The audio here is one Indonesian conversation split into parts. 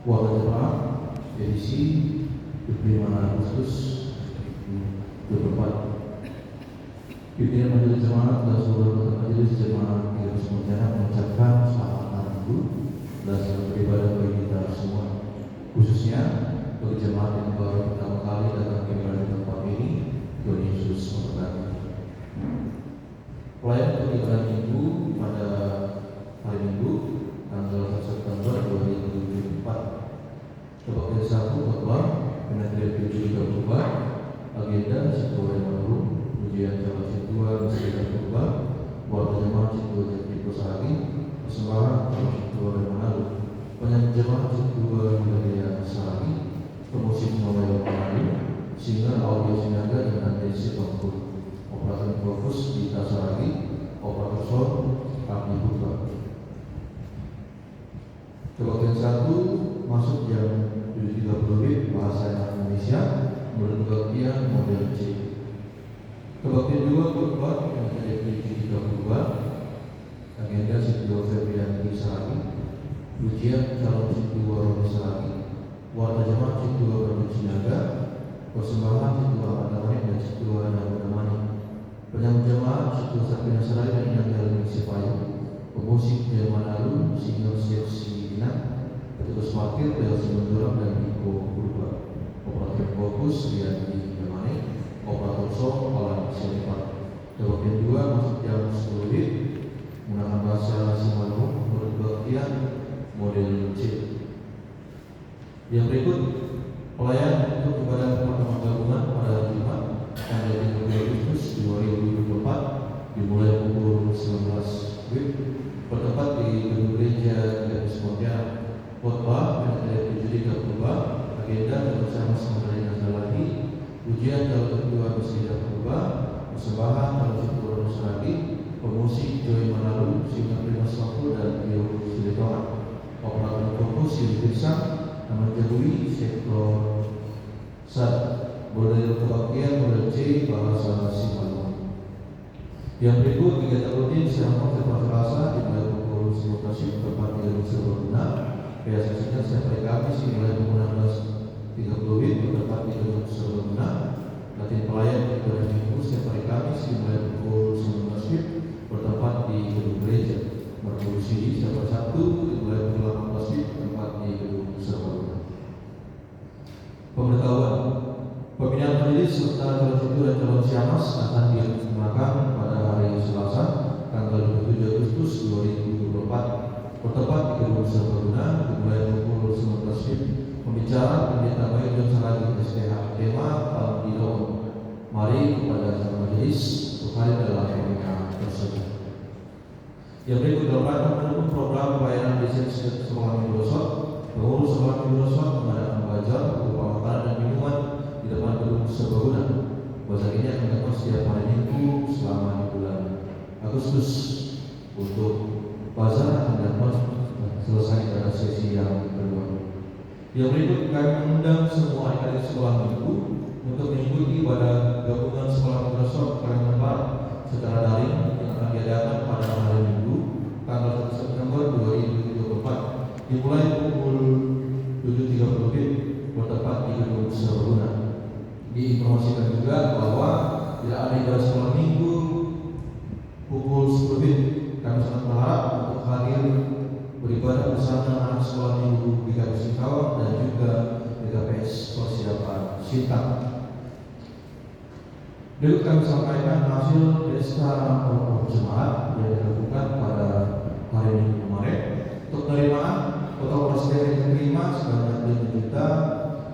Wakil Jemaat edisi 25 Agustus 2024. Pimpinan Majelis Jemaat dan seluruh Majelis Jemaat Garis Kemuliaan mengucapkan selamat Hari Minggu dan selamat beribadah bagi kita semua, khususnya bagi jemaat yang baru pertama kali datang ke ibadah tempat ini. Tuhan Yesus memberkati. Pelayan ibadah Minggu pada hari Minggu tanggal 1 September 2024. Kebaktian 1 khotbah penasihat 7 berubah, agenda Situasi Manulu, ujian calon Situasi Mesti berubah, warga jemaat Situasi Jati Sehari, persembahan calon Situasi Manulu, penyanyi jemaat Situasi Wilayah Sehari, promosi pengawal Manulu, singa audio sinaga dengan desi Bangkul, operator fokus di Tasaragi, operator sound Abdi Putra. Kebaktian 1 masuk jam 7.30 bahasa Indonesia menurut kebaktian model C. Kebaktian 2 khotbah yang terjadi 7.32, agenda Situasi Febrian Sehari, ujian calon Situasi Sehari, warga jemaat Situasi Batu Sinaga, persembahan Situasi Adamani dan Situasi Adamani, penyambut jemaat Situasi Sapina Sehari dan Inang Jalan Sipayu, pemusik Jerman Lalu, singer Seksi petugas parkir dari Simenduram dan Niko Berubah, operator fokus Rian di Yamane, operator sound Alan Selipat. Kebaktian 2 masuk jam 10 menggunakan bahasa Simalungun menurut kebaktian model C. Yang berikut pelayan untuk ibadah pertemuan gabungan pada hari Jumat tanggal 30 Agustus 2024 dimulai pukul 19 WIB bertempat di gedung gereja Garis Kemuliaan. Khotbah penasihat 7.30, agenda bersama Sementara Nazar lagi, ujian calon kedua Mesti berubah, persembahan calon Situasi lagi, pemusik Joy Manalu, singer Primas Waktu dan Rio Silitoan, operator fokus Yudi Pirsang, nama Jabui sektor SAD, model kebaktian model C bahasa Simalungun. Yang berikut kegiatan rutin selama Selasa Selasa dimulai pukul 19 tepat di gedung Serbaguna. Biasanya setiap hari Kamis dimulai pukul 16.30 WIB bertempat di gedung Serbaguna. Latihan pelayan ibadah Minggu setiap hari Kamis dimulai pukul 19 WIB bertempat di gedung gereja. Merkuri Sidi setiap hari Sabtu dimulai pukul 18 WIB bertempat di gedung Serbaguna. Pemberitahuan pembinaan majelis serta calon situ dan calon siamas akan dilaksanakan pada hari Selasa tanggal 27 Agustus 2024 bertempat di gedung Serbaguna dimulai pukul 19 WIB. Pembicara Pendeta Bayu John Saragi SPH, tema Panggilan. Mari kepada sang majelis untuk hadir dalam pembinaan tersebut. Yang berikut dalam rangka mendukung program pelayanan desain sekolah minggu besok, pengurus sekolah minggu besok mengadakan belajar berupa makanan dan minuman di depan gedung Serbaguna. Bazar ini akan dilakukan setiap hari Minggu selama di bulan Agustus. Untuk bazar akan dilakukan selesai pada sesi yang kedua. Yang berikut kami mengundang semua adik-adik sekolah minggu untuk mengikuti ibadah gabungan sekolah minggu besok Kalimantan Barat secara daring yang akan diadakan pada hari Minggu tanggal 1 September 2024 dimulai pukul 7.30 WIB bertempat di gedung Serbaguna. Diinformasikan juga bahwa tidak ada ibadah sekolah minggu pukul 10 WIB. Kami sangat berharap untuk hadir beribadah bersama anak sekolah minggu GKP Singkawang dan juga GKPS Persiapan Sintang. Berikut kami sampaikan hasil pesta pokok jemaat yang dilakukan pada hari Minggu kemarin. Untuk penerimaan total presiden yang diterima sebanyak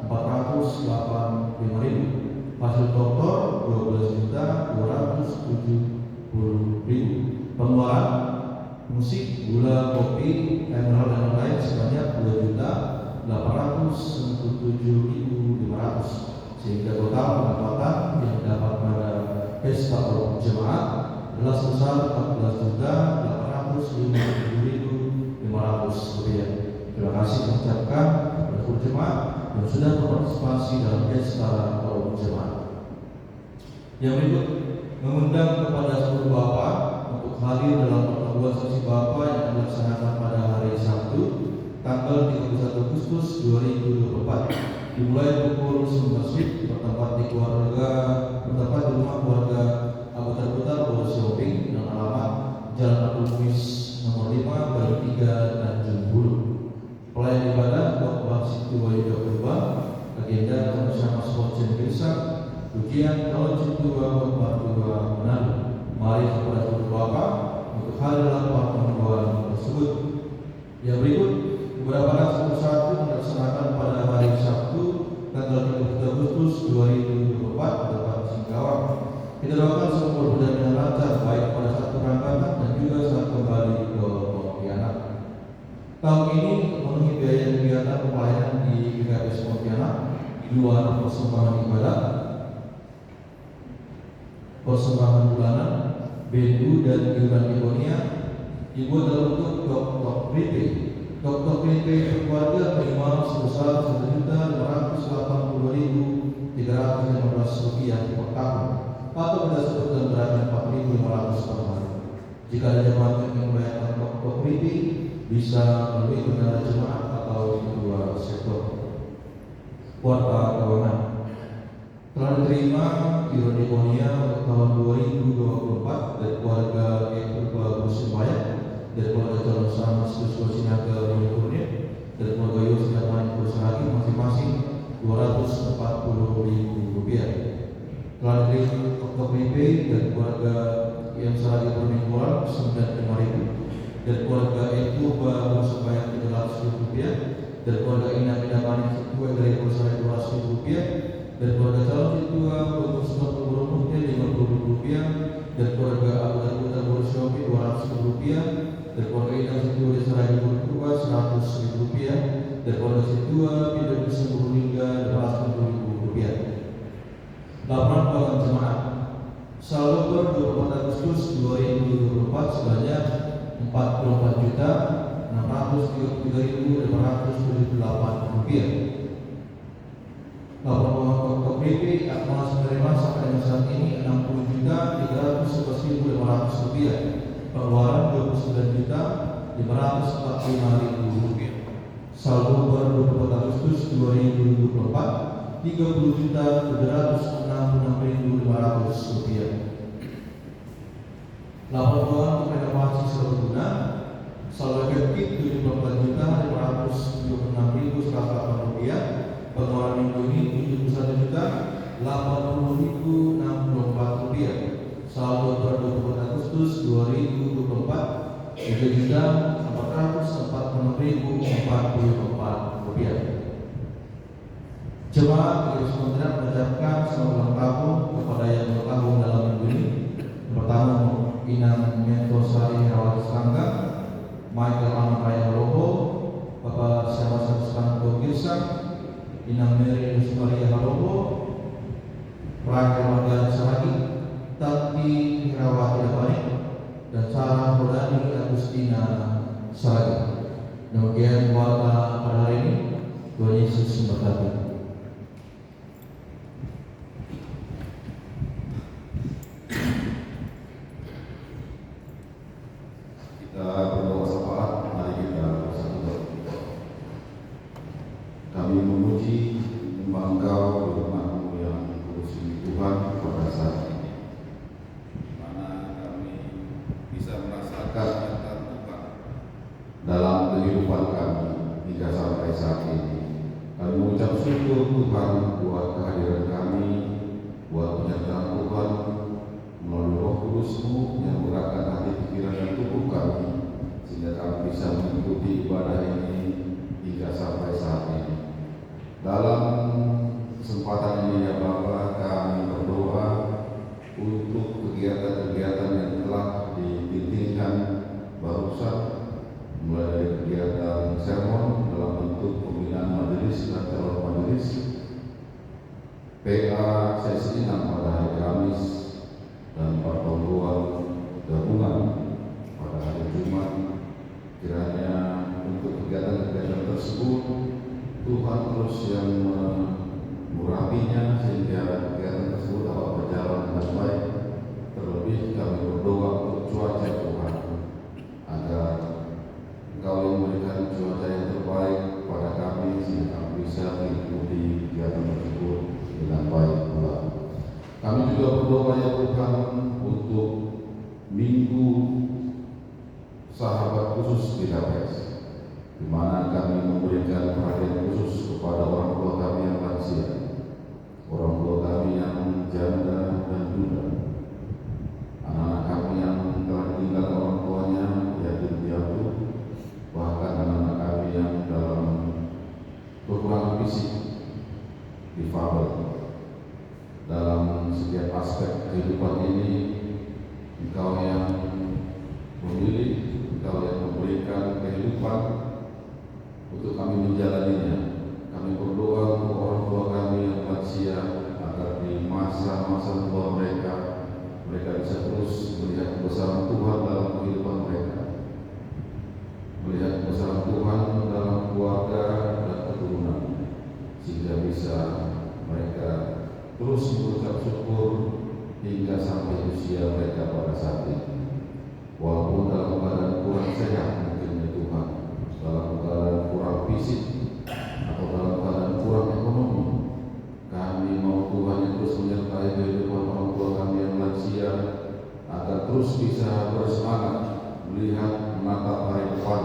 5.485.000, hasil doktor 12.270.000, pengeluaran musik, gula, kopi, mineral dan lain sebanyak 2.897.500, sehingga total pendapatan yang didapat pada pesta pokok jemaat adalah sebesar 14.857.500 rupiah. Terima kasih mengucapkan kepada seluruh jemaat yang sudah berpartisipasi dalam pesta pokok jemaat. Yang berikut mengundang kepada seluruh bapak untuk hadir dalam pertemuan sesi bapak yang dilaksanakan pada hari Sabtu tanggal 31 Agustus 2024 dimulai pukul 19 bertempat di rumah keluarga Abu Tarbutar Boro Sioping dengan alamat Jalan Abdul Muiz nomor 5 Baru 3 Tanjung Bulu. Pelayan ibadah Bapak Siti Wahyuda Purba, agenda bersama Sport Desa, ujian tahun Situa Bapak 2 Manado. Mari kita berdoa untuk hari lapan pembuatan tersebut. Yang berikut beberapa naskah satu dilaksanakan pada hari Sabtu tanggal 30 Agustus 2024 tempat Singkawang. Kita doakan semua berjalan dengan lancar baik pada saat keberangkatan dan juga saat kembali ke Pontianak. Tahun ini memenuhi biaya kegiatan pelayanan di GKPS Pontianak di luar persembahan ibadah, persembahan bulanan, BNU dan iuran Ibonia dibuat dalam bentuk tok PP. Tok PP keluarga menerima sebesar Rp1.380.315 per tahun atau berdasarkan beratnya Rp4.500 per hari. Jika ada jemaat yang membayarkan tok PP, bisa melalui bendahara jemaat atau kedua sektor. Kuartal keuangan telah diterima iuran Ibonia untuk tahun 2024 dari keluarga Purba Persebaya, dari keluarga calon sama Siswa Sinaga Monikurnia, dari keluarga Yos dan Manik Bersahagi masing-masing Rp240.000. Telah diterima tok PP dari keluarga yang Saragi Permingguan Rp95.000, dari keluarga Purba Persebaya Rp300.000, dari keluarga Ina Manik Situa dari Persahagi Rp200.000, dari keluarga calon Situa Bogor Burung Rp50.000, dari keluarga Abu Tarbutar Boro Sioping Rp200.000, dari keluarga Ina Situa di Saragi Purba Rp100.000, dari keluarga Situa Pindah Bisa Burulingga Rp200.000. Laporan keuangan jemaat saldo per 24 Agustus 2024 sebanyak Rp44.633.578. Laporan keuangan tok PP akumulasi menerima sampai dengan saat ini Rp60.311.500, pengeluaran Rp29.545.000. Saldo per 24 Agustus 2024 Rp30.766.500. Laporan keuangan untuk renovasi serbaguna saldo efektif Rp71.476.108, pengeluaran minggu ini Rp71.080.064. Saldo per 24 Agustus 2024 Rp3.446.044. Jemaat Gereja Kementerian mengucapkan selamat ulang tahun kepada yang bertahun dalam minggu ini. Pertama, Inang Mentosari Herawati Serangga, Michael Amaraya Robo, Bapak Syama Santo Girsa, Inang Mary Nusmaria Harobo, Rakyat Marga Saragi, Tati Herawati Dabani, dan Sarah Rodani Agustina Saragi. Demikian doa pada hari ini. Tuhan Yesus memberkati. Kita berdoa syafaat, mari kita bersatu berdoa. Kami memuji menyembah Engkau di rumah-Mu yang kudus ini Tuhan pada saat ini, di mana kami bisa merasakan nyata Tuhan dalam kehidupan kami hingga sampai saat ini. Kami mengucap syukur Tuhan buat kehadiran kami, buat penyertaan Tuhan melalui Roh Kudus-Mu yang menggerakkan hati, pikiran, dan tubuh kami, sehingga kami bisa mengikuti ibadah ini hingga sampai saat ini. Dalam kesempatan ini ya Bapa, kami berdoa untuk kegiatan-kegiatan yang telah dipimpinkan barusan, mulai dari kegiatan sermon dalam bentuk pembinaan majelis dan calon majelis, PA sesi 6 pada hari Kamis, dan pertemuan gabungan pada hari Jumat. Kiranya untuk kegiatan-kegiatan tersebut Tuhan terus yang mengurapinya sehingga kegiatan tersebut dapat berjalan dengan baik. Terlebih kami berdoa untuk cuaca Tuhan, agar Engkau yang memberikan cuaca yang terbaik Minggu Sahabat Khusus BKPS, di mana kami memberikan perhatian khusus kepada orang tua kami yang lansia, orang tua kami yang janda dan duda, anak-anak kami yang telah ditinggalkan orang tuanya yatim piatu, bahkan anak-anak kami yang dalam kekurangan fisik, difabel. Dalam setiap aspek kehidupan ini, Engkau yang memilih, Engkau yang memberikan kehidupan untuk kami menjalaninya. Kami berdoa untuk orang tua kami yang lansia agar di masa-masa tua mereka bisa terus melihat kebesaran Tuhan dalam kehidupan mereka, melihat kebesaran Tuhan dalam keluarga dan keturunan, sehingga bisa mereka terus mengucap syukur hingga sampai usia mereka pada saat ini. Walaupun dalam keadaan kurang sehat mungkin ya Tuhan, dalam keadaan kurang fisik atau dalam keadaan kurang ekonomi, kami mau Tuhan yang terus menyertai kehidupan orang tua kami yang lansia agar terus bisa bersemangat melihat menatap hari depan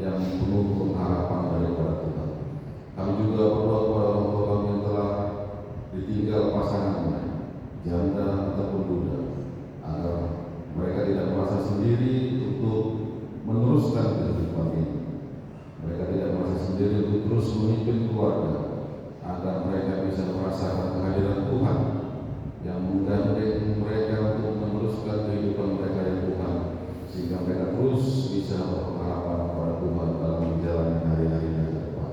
yang penuh pengharapan daripada Tuhan. Kami juga berdoa kepada orang tua kami yang telah ditinggal pasangannya, janda ataupun duda, agar mereka tidak merasa sendiri untuk meneruskan kehidupan ini. Mereka tidak merasa sendiri untuk terus memimpin keluarga, agar mereka bisa merasakan kehadiran Tuhan yang menggandeng mereka untuk meneruskan kehidupan mereka yang Tuhan, sehingga mereka terus bisa berpengharapan kepada Tuhan dalam menjalani hari-harinya ke depan.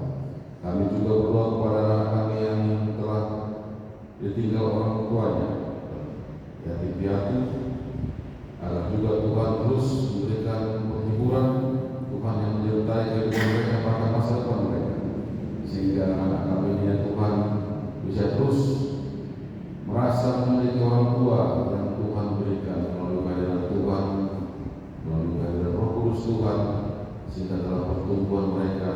Kami juga berdoa kepada anak kami yang telah ditinggal orang tuanya, yatim piatu, agar juga Tuhan terus memberikan penghiburan, Tuhan yang menyertai kehidupan mereka pada masa depan mereka, sehingga anak kami ini ya Tuhan bisa terus merasa memiliki orang tua yang Tuhan berikan melalui kehadiran Tuhan, melalui kehadiran Roh Kudus Tuhan, sehingga dalam pertumbuhan mereka,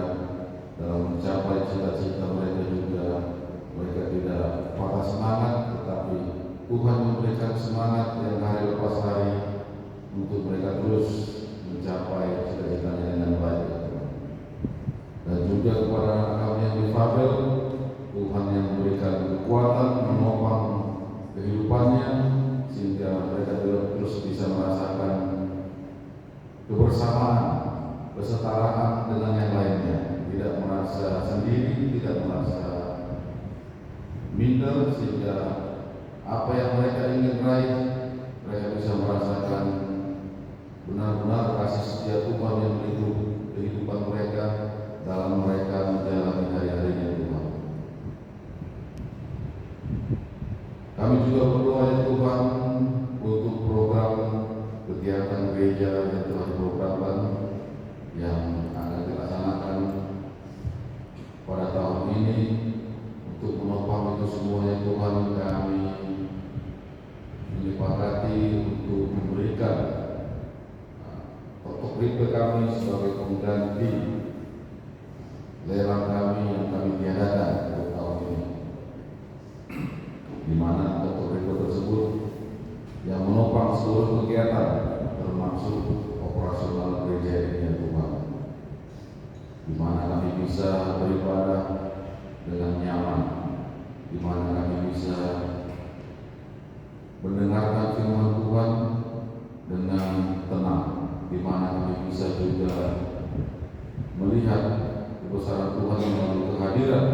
dalam mencapai cita-cita mereka juga, mereka tidak patah semangat, tetapi Tuhan memberikan semangat yang hari lepas hari untuk mereka terus mencapai cita-citanya dengan baik. Dan juga kepada anak kami yang difabel, Tuhan yang memberikan kekuatan menopang kehidupannya, sehingga mereka terus bisa merasakan kebersamaan, kesetaraan dengan yang lainnya, tidak merasa sendiri, tidak merasa minder, sehingga apa yang mereka ingin raih, mereka bisa merasakan benar-benar kasih setia Tuhan yang hidup kehidupan mereka dalam mereka menjalani hari-harinya Tuhan. Kami juga berdoa ya Tuhan untuk program kegiatan gereja yang telah diprogramkan yang akan dilaksanakan pada tahun ini. Untuk menopang itu semua ya Tuhan, kami menyepakati untuk memberikan fotokopi kami sebagai pengganti lelang kami yang kami tiadakan untuk tahun ini, di mana fotokopi tersebut yang menopang seluruh kegiatan termasuk operasional gereja ini ya Tuhan, di mana kami bisa beribadah dengan nyaman, di mana kami bisa mendengarkan firman Tuhan dengan tenang, di mana kami bisa juga melihat kebesaran Tuhan melalui kehadiran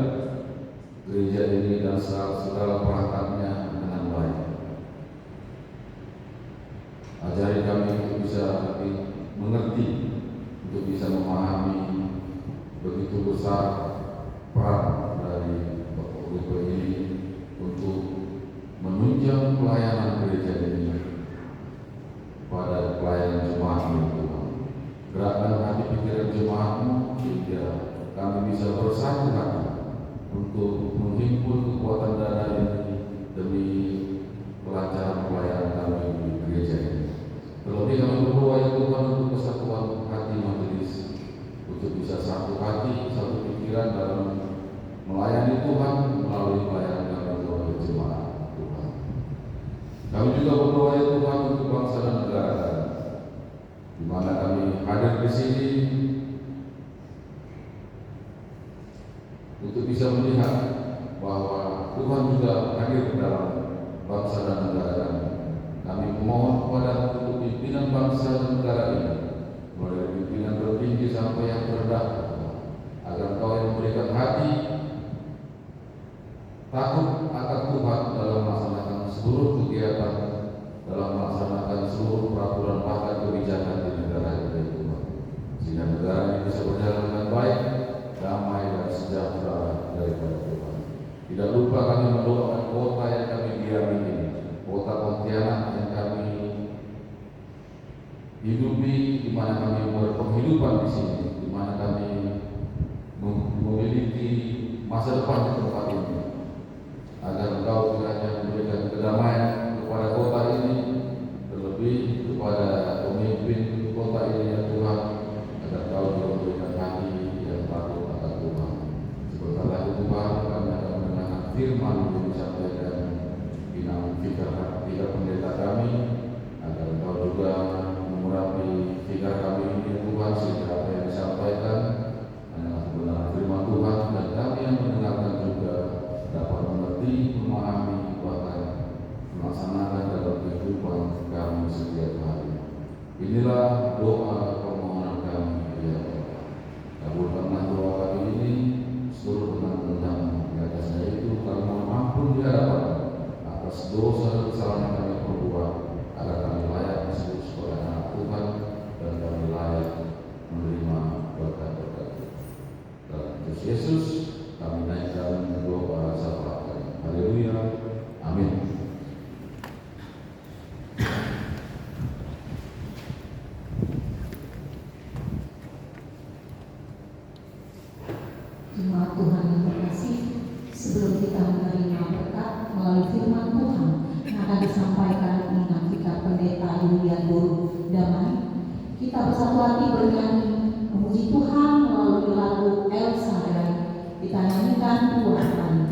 gereja ini dan segala perangkatnya dengan baik. Ajari kami untuk bisa mengerti, untuk bisa memahami begitu besar peran dari Bapak Gubernur ini untuk menunjang pelayanan gereja ini pada pelayanan jemaat-Mu Tuhan. Gerakkan hati pikiran jemaat-Mu sehingga kami bisa bersatu hati untuk menghimpun kekuatan dana ini demi kelancaran pelayanan kami di gereja ini. Terlebih kami berdoa ya Tuhan untuk kesatuan hati majelis, untuk bisa satu hati, satu pikiran dalam melayani Tuhan melalui pelayanan kami sebagai jemaat Tuhan. Kami juga berdoa ya Tuhan untuk bangsa dan negara kami. di mana kami hadir di sini untuk bisa melihat bahwa Tuhan juga hadir dalam bangsa dan negara kami. Kami memohon kepada untuk pimpinan bangsa dan negara ini, mulai pimpinan tertinggi sampai yang terendah, agar Kau yang memberikan hati takut akan Tuhan dalam melaksanakan seluruh kegiatan, dalam melaksanakan seluruh peraturan bahkan kebijakan di negara kita itu, sehingga negara ini bisa berjalan dengan baik, damai dan sejahtera daripada Tuhan. Tidak lupa kami mendoakan kota yang kami diami ini, kota Pontianak yang kami hidupi, di mana kami berpenghidupan di sini, di mana kami memiliki masa depan di tempat ini, agar Engkau kiranya memberikan kedamaian kepada kota ini, terlebih kepada pemimpin kota ini ya Tuhan, agar Engkau juga memberikan hati yang takut akan Tuhan. Sebentar lagi Tuhan, kami akan mendengar firman yang disampaikan binaan fikir pendeta kami, agar Engkau juga mengurapi fikir kami ini Tuhan, sehingga apa yang disampaikan hanyalah kebenaran firman Tuhan, dan kami yang mendengarkan juga dapat mengerti, memahami, bahkan melaksanakan dalam kehidupan kami setiap hari. Inilah doa permohonan kami ya Allah. Kabulkanlah doa kami ini seluruh dengan di atasnya itu kami mohon ampun di hadapan atas dosa dan kesalahan yang kami perbuat, agar kami layak disebut sebagai anak Tuhan dan kami layak menerima berkat-berkat. Dalam Kristus Yesus kami naikkan doa syafaat kami. Haleluya. Amin. Jemaat Tuhan yang terkasih, sebelum kita menerima berkat melalui firman Tuhan yang akan disampaikan dengan fikir pendeta Yulian Boru Damai, kita bersatu hati bernyanyi memuji Tuhan melalui lagu El Shaddai. Kita nyanyikan 2 kali.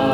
Aku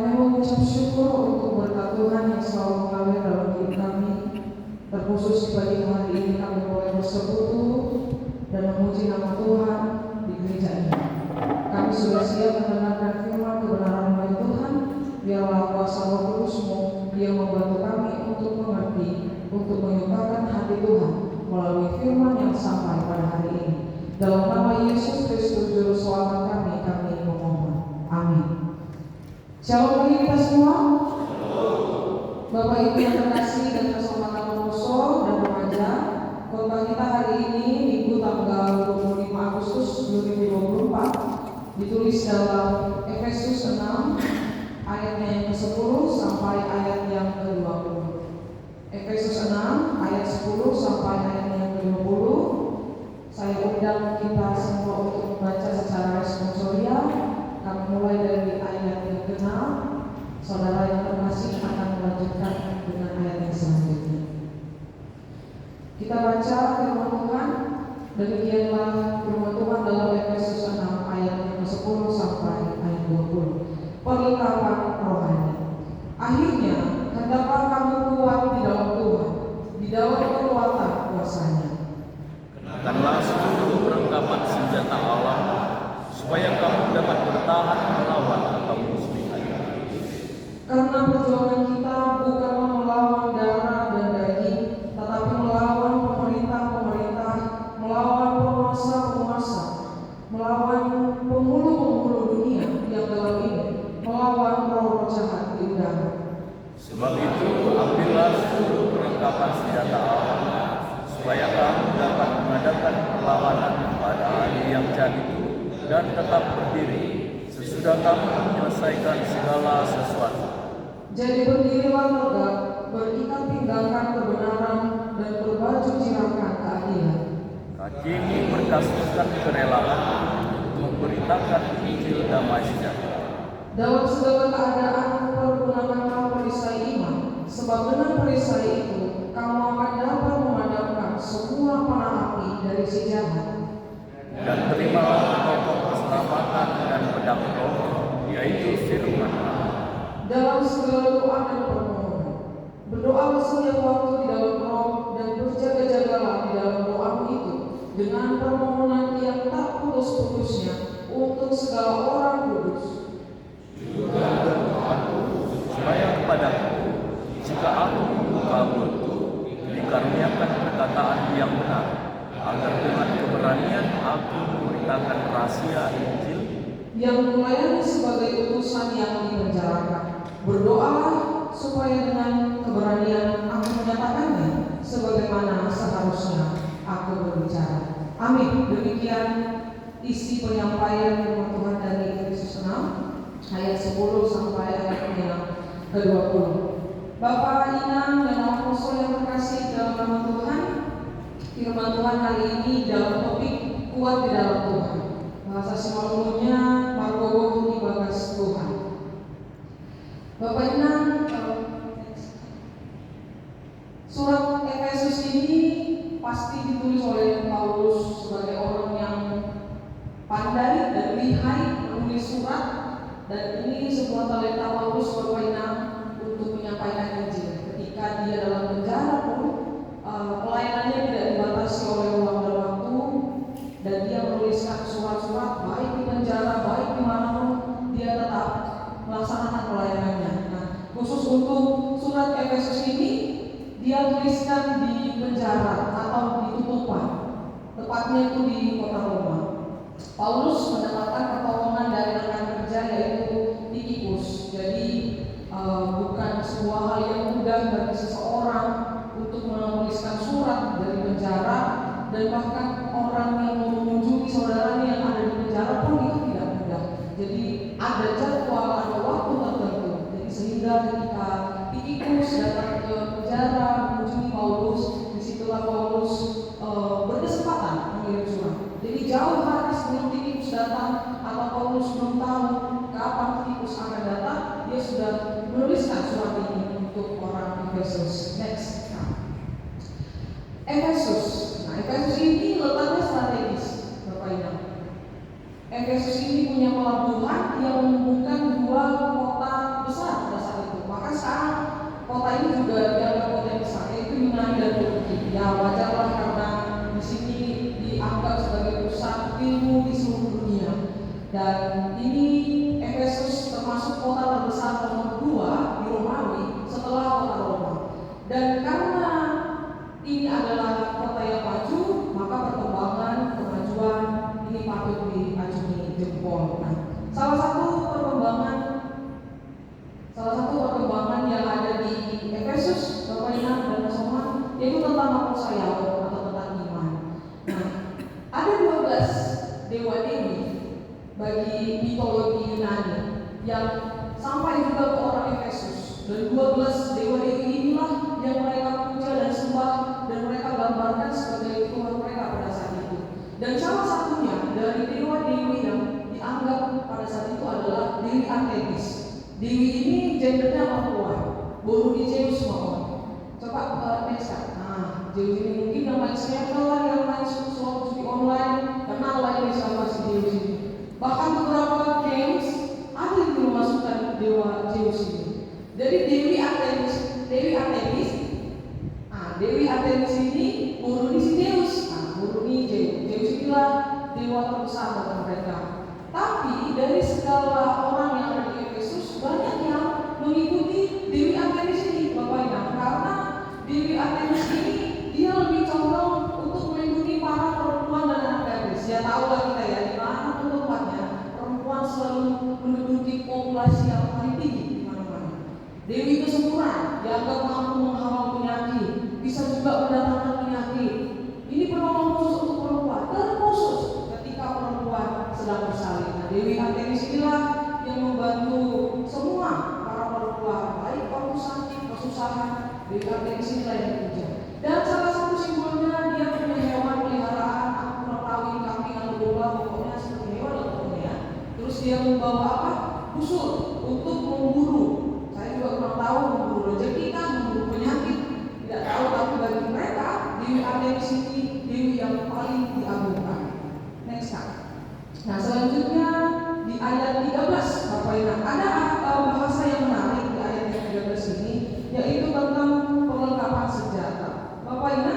Kami mengucap syukur untuk berkat Tuhan yang selalu mengalir dalam hidup kami. Terkhusus di pagi hari ini kami boleh bersekutu dan memuji nama Tuhan di gereja ini. Kami sudah siap mendengarkan firman kebenaran oleh Tuhan. Biarlah kuasa Roh Kudus-Mu yang membantu kami untuk mengerti, untuk menyukakan hati Tuhan melalui firman yang sampai pada hari ini. Dalam nama Yesus Kristus Juru Selamat kami memohon. Amin. Shalom bagi kita semua. Bapak Ibu yang terkasih dan keselamatan penuso dan remaja, khotbah kita hari ini Minggu tanggal 25 Agustus 2024 ditulis dalam Efesus 6 ayatnya yang ke-10 sampai ayat yang ke-20. Efesus 6 ayat 10 sampai ayat yang ke-20. Saya undang kita semua untuk membaca secara responsorial. Kami mulai dari ayat yang ke-6. Saudara yang terkasih akan melanjutkan dengan ayat yang selanjutnya. Kita baca firman Tuhan. Demikianlah firman Tuhan dalam Efesus 6 ayat yang ke-10 sampai ayat 20. Perlengkapan rohani. Akhirnya, hendaklah kamu kuat di dalam Tuhan, di dalam kekuatan kuasa-Nya. Kenakanlah seluruh perlengkapan senjata Allah, supaya kamu dapat bertahan melawan atau musuh. Karena perjuangan kita bukanlah melawan darah dan daging, tetapi melawan pemerintah-pemerintah, melawan penguasa-penguasa, melawan penghulu-penghulu dunia yang dalam ini, melawan roh-roh jahat di udara. Sebab itu, ambillah seluruh perlengkapan senjata Allah, supaya kamu dapat mengadakan perlawanan pada hari yang jahat itu dan tetap berdiri sesudah kamu menyelesaikan segala sesuatu. Jadi berdirilah tegak, berikat pinggangkan kebenaran dan berbaju jirakan keadilan. Kakimu berkasutkan kerelaan, memberitakan Injil damai sejahtera. Dalam segala keadaan pergunakanlah perisai iman, sebab dengan perisai itu kamu akan dapat memadamkan semua panah api dari si jahat. Dan terimalah pokok keselamatan dan pedang roh, yaitu firman Allah. Dalam segala doa dan permohonan, berdoalah setiap waktu di dalam roh dan berjaga-jagalah di dalam doamu itu dengan permohonan yang tak putus-putusnya untuk segala orang kudus. Juga berdoaku supaya kepadaku, jika aku membuka mulutku, dikaruniakan perkataan yang benar, agar dengan keberanian aku memberitakan rahasia Injil yang melayani sebagai utusan yang dipenjarakan. Berdoalah supaya dengan keberanian aku menyatakannya sebagaimana seharusnya aku berbicara. Amin. Demikian isi penyampaian firman Tuhan dari Efesus 6 ayat 10 sampai ayatnya ke-20. Bapak Inang dan Apostle yang terkasih dalam nama Tuhan, firman Tuhan hari ini dalam topik kuat di dalam Tuhan. Bahasa Simolmunya Margowo di bagas Tuhan. Bapak Inang, surat Efesus ini pasti ditulis oleh Paulus sebagai orang yang pandai dan lihai menulis surat, dan ini sebuah talenta Paulus Bapak Inang untuk menyampaikan Injil. Ketika dia dalam penjara pun pelayanannya tidak dibatasi oleh ruang dan waktu, dan dia menuliskan surat-surat baik di penjara, baik dimanapun dia tetap melaksanakan pelayanannya. Nah, khusus untuk surat Efesus ini dia tuliskan di penjara atau di tutupan, tepatnya itu di kota Roma. Paulus mendapatkan pertolongan dari rekan kerja yaitu Tikikus. Jadi bukan sebuah hal yang mudah bagi seseorang untuk menuliskan surat dari penjara, dan bahkan orang yang mau mengunjungi saudaranya yang ada di penjara pun itu tidak mudah. Jadi ada jadwal, ada waktu tertentu. Jadi sehingga ketika Tikikus datang ke penjara mengunjungi Paulus, disitulah Paulus berkesempatan mengirim surat. Jadi jauh hari sebelum Tikikus datang atau Paulus belum tahu kapan Tikikus akan datang, dia sudah menuliskan surat ini untuk orang Efesus. Next. Efesus. Nah, Efesus ini letaknya strategis, Bapak Ibu. Efesus ini punya pelabuhan yang menghubungkan dua kota besar Dan ini Efesus termasuk kota terbesar nomor 2 di Romawi setelah kota Roma. Dan karena ini adalah kota yang maju, maka perkembangan kemajuan ini patut diacungi jempol. Nah, salah satu perkembangan yang ada di Efesus, Bapak Ibu dan Saudara, yaitu tentang manusia atau tentang iman. Nah, ada 12 dewa dewi bagi mitologi Yunani yang sampai juga ke orang Efesus, dan 12 dewa dewi inilah yang mereka puja dan sembah dan mereka gambarkan sebagai Tuhan mereka pada saat itu. Dan salah satunya dari dewa dewi yang dianggap pada saat itu adalah Dewi Artemis. Dewi ini gendernya perempuan, Boruni Zeus mau. Coba next slide. Nah, Zeus ini mungkin yang main sinetron, yang main suatu judi online, kenal lah ini sama si Zeus ini. Bahkan beberapa games ada yang memasukkan dewa Zeus ini. Jadi Dewi Artemis. Dewi Artemis ini Boruni si Zeus. Boruni Zeus inilah dewa terbesar bagi mereka. Tapi dari segala orang yang ada di Efesus, banyak yang mengikuti Dewi Artemis ini, Bapak Ibu. Karena Dewi Artemis ini dia lebih condong untuk melindungi para perempuan dan anak gadis. Ya tahu lah kita ya, di mana pun tempatnya perempuan selalu menduduki populasi yang paling tinggi di mana-mana. Dewi itu sempurna, dianggap mampu menghalau penyakit, bisa juga mendatangkan penyakit. Ini penolong khusus untuk perempuan, terkhusus ketika perempuan sedang bersalin. Nah, Dewi Artemis inilah yang membantu semua para perempuan, baik waktu sakit, kesusahan. Dewi Artemis inilah yang dipuja. Dan salah satu simbolnya dia punya hewan peliharaan, aku kurang tahu ini kambing atau domba, pokoknya seperti hewan lah pokoknya ya. Terus dia membawa apa? Busur untuk memburu. Saya juga kurang tahu memburu rezeki kan, memburu penyakit. Tidak tahu, tapi bagi mereka Dewi Artemis ini dewi yang paling diagungkan. Next slide. Nah, selanjutnya di ayat 13 Bapak Ibu, ada bahasa yang menarik di ayat 13 ini, yaitu tentang perlengkapan senjata. Bapak Ibu,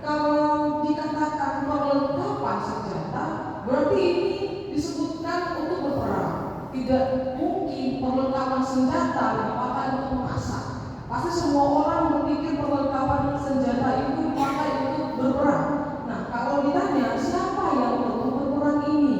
kalau dikatakan perlengkapan senjata, berarti ini disebutkan untuk berperang. Tidak mungkin perlengkapan senjata dipakai untuk mengasah. Pasti semua orang berpikir perlengkapan senjata itu dipakai untuk berperang. Nah, kalau ditanya siapa yang perlu berperang ini,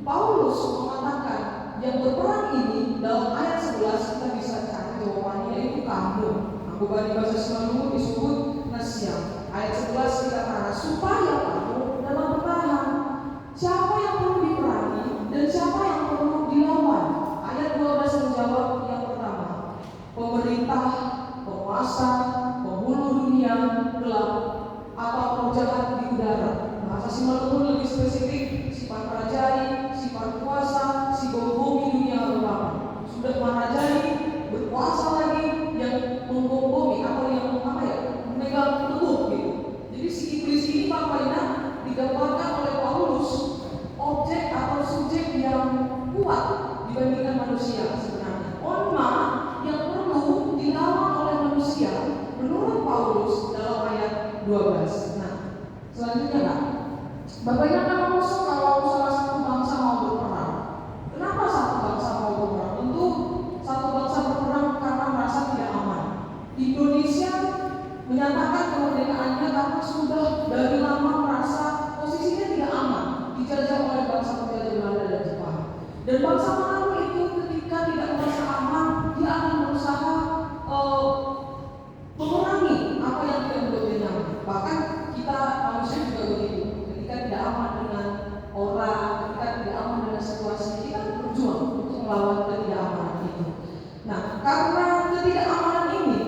Paulus mengatakan yang berperang ini dalam ayat 11 kita bisa cari jawabannya, yaitu kamu. Bukan di bahasa Sunda disebut nasyam. Ayat 11 dikatakan supaya kamu dalam bertahan. Siapa yang perlu diperangi dan siapa yang perlu dilawan? Ayat 12 menjawab yang pertama, pemerintah, penguasa, penghulu dunia gelap atau roh jahat di udara. Bahasa Simalungun lebih spesifik, sifat kerajaan, sifat kuasa, si bumi dunia gelap. Sudah merajai, berkuasa lagi, yang menggombongi atau yang memegang teguh gitu. Jadi si iblis ini Bapak Ibu digambarkan oleh Paulus objek atau subjek yang kuat dibandingkan manusia sebenarnya. Onma yang perlu dilawan oleh manusia menurut Paulus dalam ayat 12. Nah, selanjutnya Bapak Ibu akan masuk kalau salah satu bangsa mau berperang. Kenapa satu bangsa mau berperang? Tentu satu bangsa berperang karena merasa tidak aman. Indonesia menyatakan kemerdekaannya karena sudah dari lama merasa posisinya tidak aman, dijajah oleh bangsa penjajah Belanda dan Jepang. Dan bangsa manapun itu ketika tidak merasa aman, dia akan berusaha mengurangi apa yang tidak membuatnya nyaman. Bahkan kita manusia juga begitu. Ketika tidak aman dengan orang, ketika tidak aman dengan situasi, kita berjuang untuk melawan ketidakamanan itu. Nah, karena ketidakamanan ini,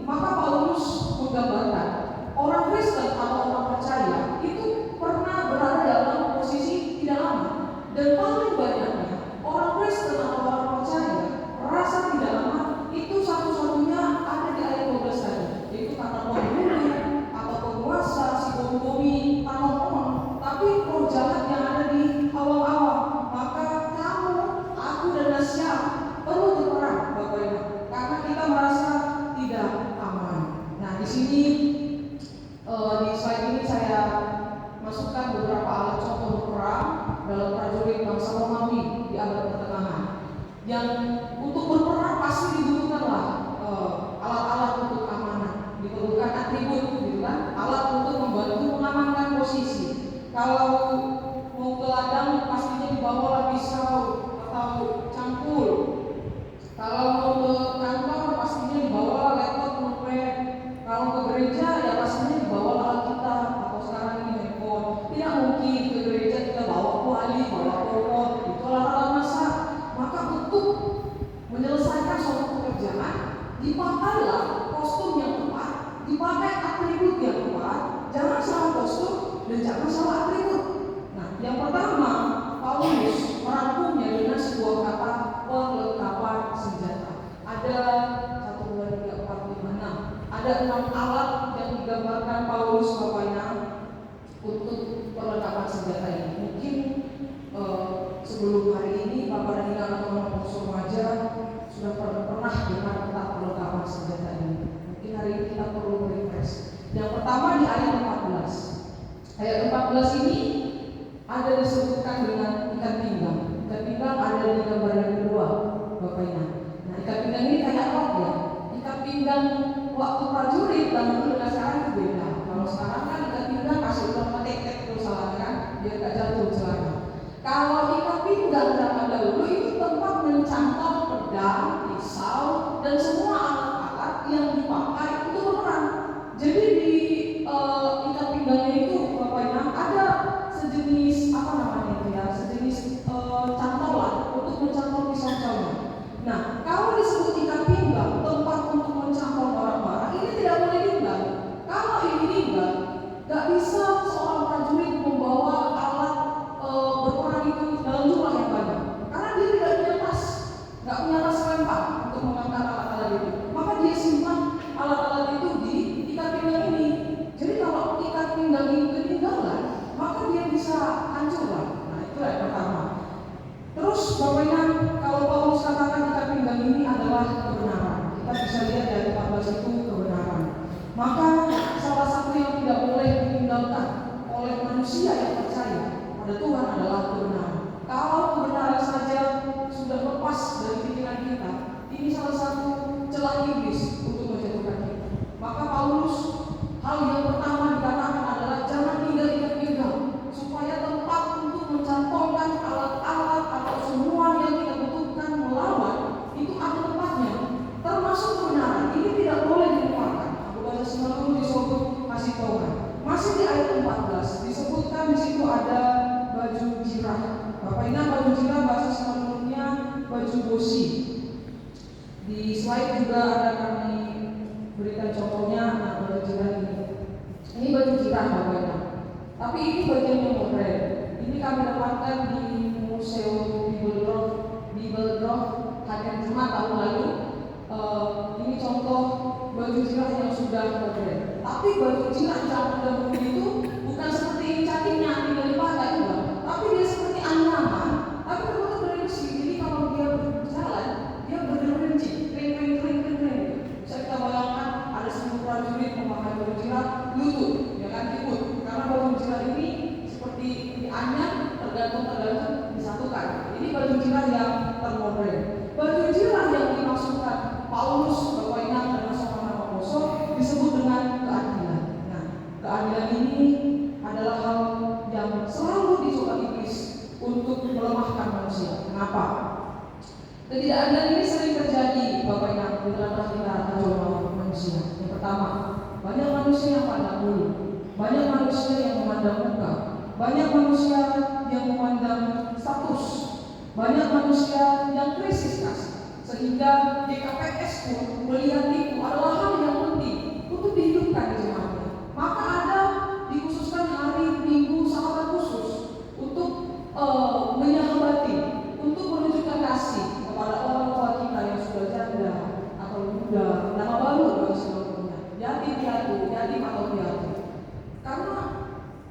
maka Paulus menggambarkan orang Kristen atau orang percaya itu pernah berada dalam posisi tidak aman. Dan paling banyaknya orang Kristen atau orang percaya merasa tidak aman itu satu-satunya ada di ayat 12 tadi, yaitu karena penghulu atau penguasa, si bumi, tanah. Tapi roh jahat yang ada di awal-awal. Maka kamu, aku dan Nasya perlu berperang, Bapak Ibu, karena kita merasa tidak aman. Nah, di sini di slide ini saya masukkan beberapa alat contoh berperang adalah prajurit bangsa Romawi di abad pertengahan. Yang untuk berperang pasti dibutuhkanlah alat-alat untuk keamanan, diperlukan atribut, gitu kan? Alat untuk membantu mengamankan posisi. Kalau mau ke ladang pastinya dibawalah pisau atau cangkul. Kalau mau ke kantor pastinya dibawalah laptop, notepad. Kalau ke gereja ya pastinya dibawalah Alkitab atau sekarang ini handphone. Tidak mungkin ke gereja kita bawa kuali, bawa robot, itu alat-alat masak. Maka untuk menyelesaikan suatu pekerjaan dipakailah kostum yang tepat, dipakai atribut yang tepat. Jangan salah kostum dan jangan salah atribut. Nah, yang pertama Paulus merangkumnya dengan sebuah kata perlengkapan senjata. Ada 1, 2, 3, 4, 5, 6. Ada 6 alat yang digambarkan Paulus bapaknya untuk perlengkapan senjata ini. Mungkin sebelum hari ini Bapak dan Ibu atau Profesor Remaja sudah pernah dengar tentang perlengkapan senjata ini. Mungkin hari ini kita perlu refresh. Yang pertama di ayat 14. Ayat 14 ini ada disebutkan dengan ikat pinggang. Ikat pinggang ada di gambar yang kedua, Bapak Ibu. Nah, ikat pinggang ini kayak apa ya? Ikat pinggang waktu prajurit dan dulu dengan sekarang itu beda. Kalau sekarang kan ikat pinggang kasih utama tek-tek terus salah kan, biar gak jatuh celana. Kalau ikat pinggang zaman dahulu itu tempat mencantol pedang, pisau, dan semua alat-alat yang dipakai untuk berperang. Jadi di ikat pinggangnya itu Bapak Ibu ada sejenis apa namanya itu ya, sejenis cantolan untuk mencantol pisau-pisaunya. Nah, kalau disebut ikat pinggang tempat untuk mencantol barang-barang, ini tidak boleh tinggal. Kalau ini tinggal, gak bisa seorang prajurit membawa alat berperang itu dalam jumlah yang banyak, karena dia tidak punya tas, gak punya tas lempar untuk mengangkat alat-alat itu. Maka dia simpan alat-alat itu di ikat pinggang ini. Jadi kalau ikat pinggang ini ketinggalan, maka dia bisa hancur lah. Nah, itu yang pertama. Terus Bapak Ibu, kalau Paulus katakan ikat pinggang ini adalah kebenaran, kita bisa lihat dari 14 itu kebenaran. Maka salah satu yang tidak boleh ditinggalkan oleh manusia yang percaya pada Tuhan adalah kebenaran. Kalau kebenaran saja sudah lepas dari pikiran kita, ini salah satu celah iblis untuk menjatuhkan kita. Maka Paulus hal yang pertama dikatakan adalah jangan tinggal ikat pinggang, supaya tempat untuk mencantolkan alat-alat atau semua yang kita butuhkan melawan itu ada tempatnya, termasuk kebenaran. Ini tidak boleh dilupakan. Aku baca semua disebut kasih Tuhan. Masih di ayat 14 disebutkan di situ ada baju jirah. Bapak ingat baju jirah bahasa sebelumnya baju bosi. Di slide juga ada kami berikan contohnya. Nah, baju jirah ini baju jirah Bapak ingat. Tapi ini bagian yang modern. Ini kami dapatkan di Museum Bibelgrove Hagen Jumat tahun lalu. Ini contoh baju jirah yang sudah modern. Tapi baju jirah zaman dahulu itu bukan seperti ini cantiknya tinggal dipakai enggak. Tapi dia seperti anyaman, tapi terbentuk dari besi. Jadi kalau dia berjalan, dia berderinci, kering. Bisa kita bayangkan ada 10 prajurit memakai baju jirah lutut, ya kan ikut. Karena baju jirah ini seperti anyam tergantung disatukan. Ini baju jirah yang termodern. Baju jirah yang dimaksudkan Paulus, Bapak ingat dan sama-sama Apostol disebut dengan keadilan. Nah, keadilan ini adalah hal yang selalu dicoba iblis untuk melemahkan manusia. Kenapa? Ketidakadilan ini sering terjadi, Bapak ingat, di tengah kita atau manusia. Yang pertama, banyak manusia yang pandang bulu, banyak manusia yang memandang muka, banyak manusia yang memandang status, banyak manusia yang krisis kasih. Sehingga DKPS pun melihat itu adalah hal yang penting untuk dihidupkan di jemaatnya. Maka ada dikhususkan hari Minggu sahabat khusus untuk menyahabati, untuk menunjukkan kasih kepada orang tua kita yang sudah janda atau muda, nama baru bagi seluruhnya, yatim atau piatu. Karena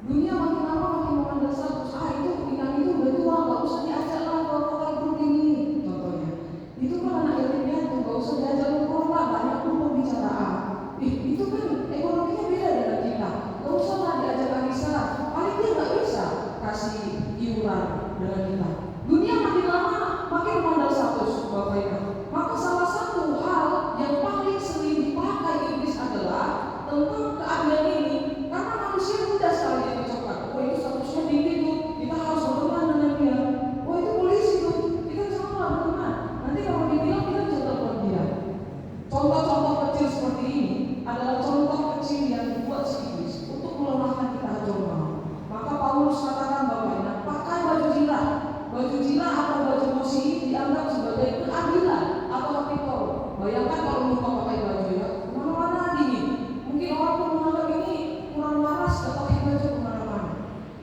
dunia makin lama makin memandang status, itu ikan itu udah tua, nggak usah diajak lah ke lokal grup ini. Contohnya, itu kan anak yatim piatu, nggak usah diajak ngobrol lah, banyak pun pembicaraan. Itu kan ekonominya beda dengan kita, nggak usah lah diajak Anissa, paling dia nggak bisa kasih iuran Contoh-contoh kecil seperti ini adalah contoh kecil yang dibuat si iblis untuk melemahkan kita jemaat. Maka Paulus katakan bahwa pakai baju jilaf. Baju jilaf atau baju besi ini dianggap sebagai keadilan atau hati Paulus. Bayangkan kalau lupa pakai baju ya, kemana-mana dingin. Mungkin orang pun menganggap ini kurang waras atau pakai baju kemana-mana.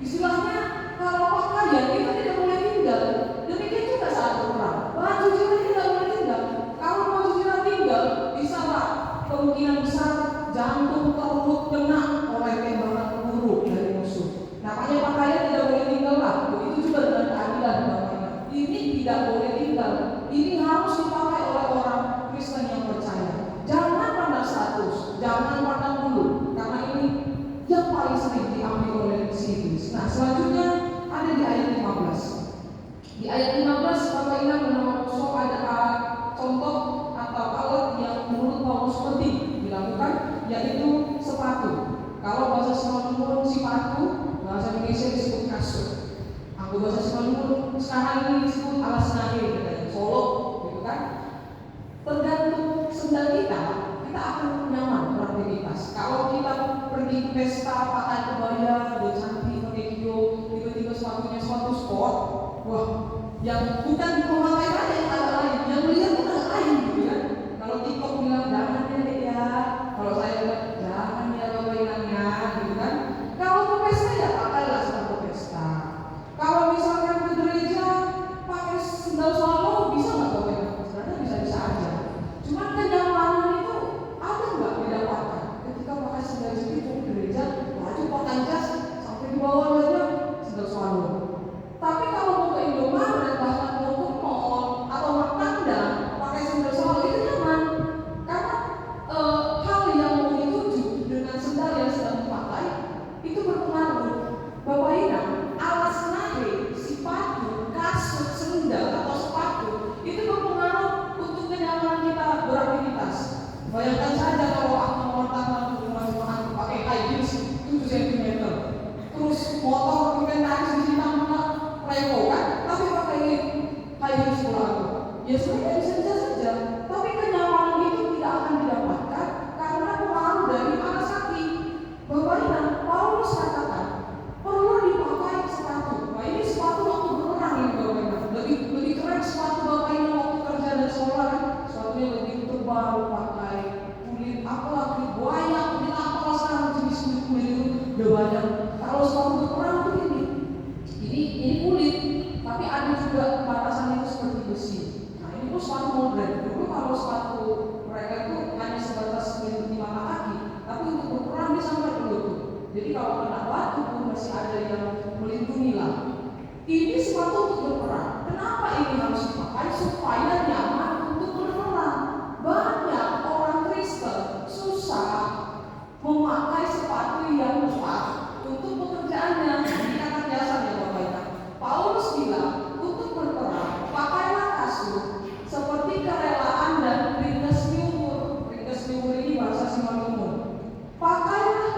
Istilahnya kalau pakaian kita tidak boleh tinggal. Demikian juga saat berperang. Baju jilaf tidak boleh tinggal. Kalau baju jilaf tinggal, bisa kemungkinan besar jantung terluka kena oleh tembakan peluru dari musuh. Makanya pakaian tidak boleh tinggal lah. Begitu juga dengan keadilan Bapak. Ini tidak boleh tinggal. Ini harus dipakai oleh orang Kristen yang percaya. Jangan pandang status, jangan pandang bulu, karena ini yang paling sering diambil oleh si iblis. Nah, selanjutnya ada di ayat 15. Di ayat 15 Bapak ingat menolong ada contoh atau alat yang menurut Paulus penting dilakukan, yaitu sepatu. Kalau bahasa Semarang sepatu, bahasa Indonesia disebut kasut. Aku bahasa Semarang sekarang ini disebut alas nari, katanya solok, gitu kan? Tergantung sendal kita akan nyaman beraktivitas. Kalau kita pergi ke pesta pakai kebaya, udah cantik, pakai kiyo, tiba-tiba sepatunya sepatu sport, wah, yang bukan memakai aja yang ada lain, yang melihat pun ada lain, gitu kan? Kalau TikTok bilang jangan ya, kalau saya bilang jangan ya bapak-ibunya, gitu kan? Kalau ke pesta ya pakailah sepatu pesta. Kalau misalkan ke gereja pakai sendal solo bisa nggak bapak-ibu? Sebenarnya bisa-bisa aja. Cuman kenyamanan itu ada nggak didapatkan ketika pakai sendal jepit ke gereja, baju pakai jas sampai di bawah aja sendal solo. Tapi kalau mau ke Indomaret bahkan mau ke mall atau Martanda pakai sendal solo itu nyaman, karena hal yang mau dituju dengan sendal yang sedang dipakai itu berpengaruh. Bapak Ina, alas nahe, sepatu, kasut, sendal atau sepatu itu berpengaruh untuk kenyamanan kita beraktivitas. Bayangkan saja kalau aku mengatakan di rumah jemaat pakai high heels 7 cm, terus motor inventaris di sini mana revo kan, tapi pakai high heels pula aku. Ya sebenarnya bisa saja, tapi kenyamanan itu tidak akan didapatkan karena pengaruh dari alas kaki. Bapak Ina, Paulus katakan perlu dipakai sepatu. Nah ini sepatu waktu berperang ini Bapak Ina. Lebih keren sepatu Bapak Ina waktu kerja dan sekolah kan. Sepatunya lebih tebal, pakai kulit apalah, kulit buaya, kulit apalah sekarang jenis kulit itu udah banyak. Kalau sepatu berperang itu ini kulit, tapi ada juga batasan itu seperti besi. Nah ini tuh sepatu modern. Dulu kalau sepatu mereka itu hanya sebatas melindungi mata kaki, tapi untuk berperang dia sampai ke lutut. Jadi kalau kena batu pun masih ada yang melindungi lah. Ini sepatu untuk berperang. Kenapa ini harus dipakai? Supaya nyaman untuk berperang. Banyak orang Kristen susah memakai sepatu yang tepat untuk pekerjaannya. Ini kata jasanya Bapak Ibu. Paulus bilang untuk berperang pakailah kasut seperti kerelaan dan ringkas liur. Ringkas liur ini bahasa Simalungun. Pakailah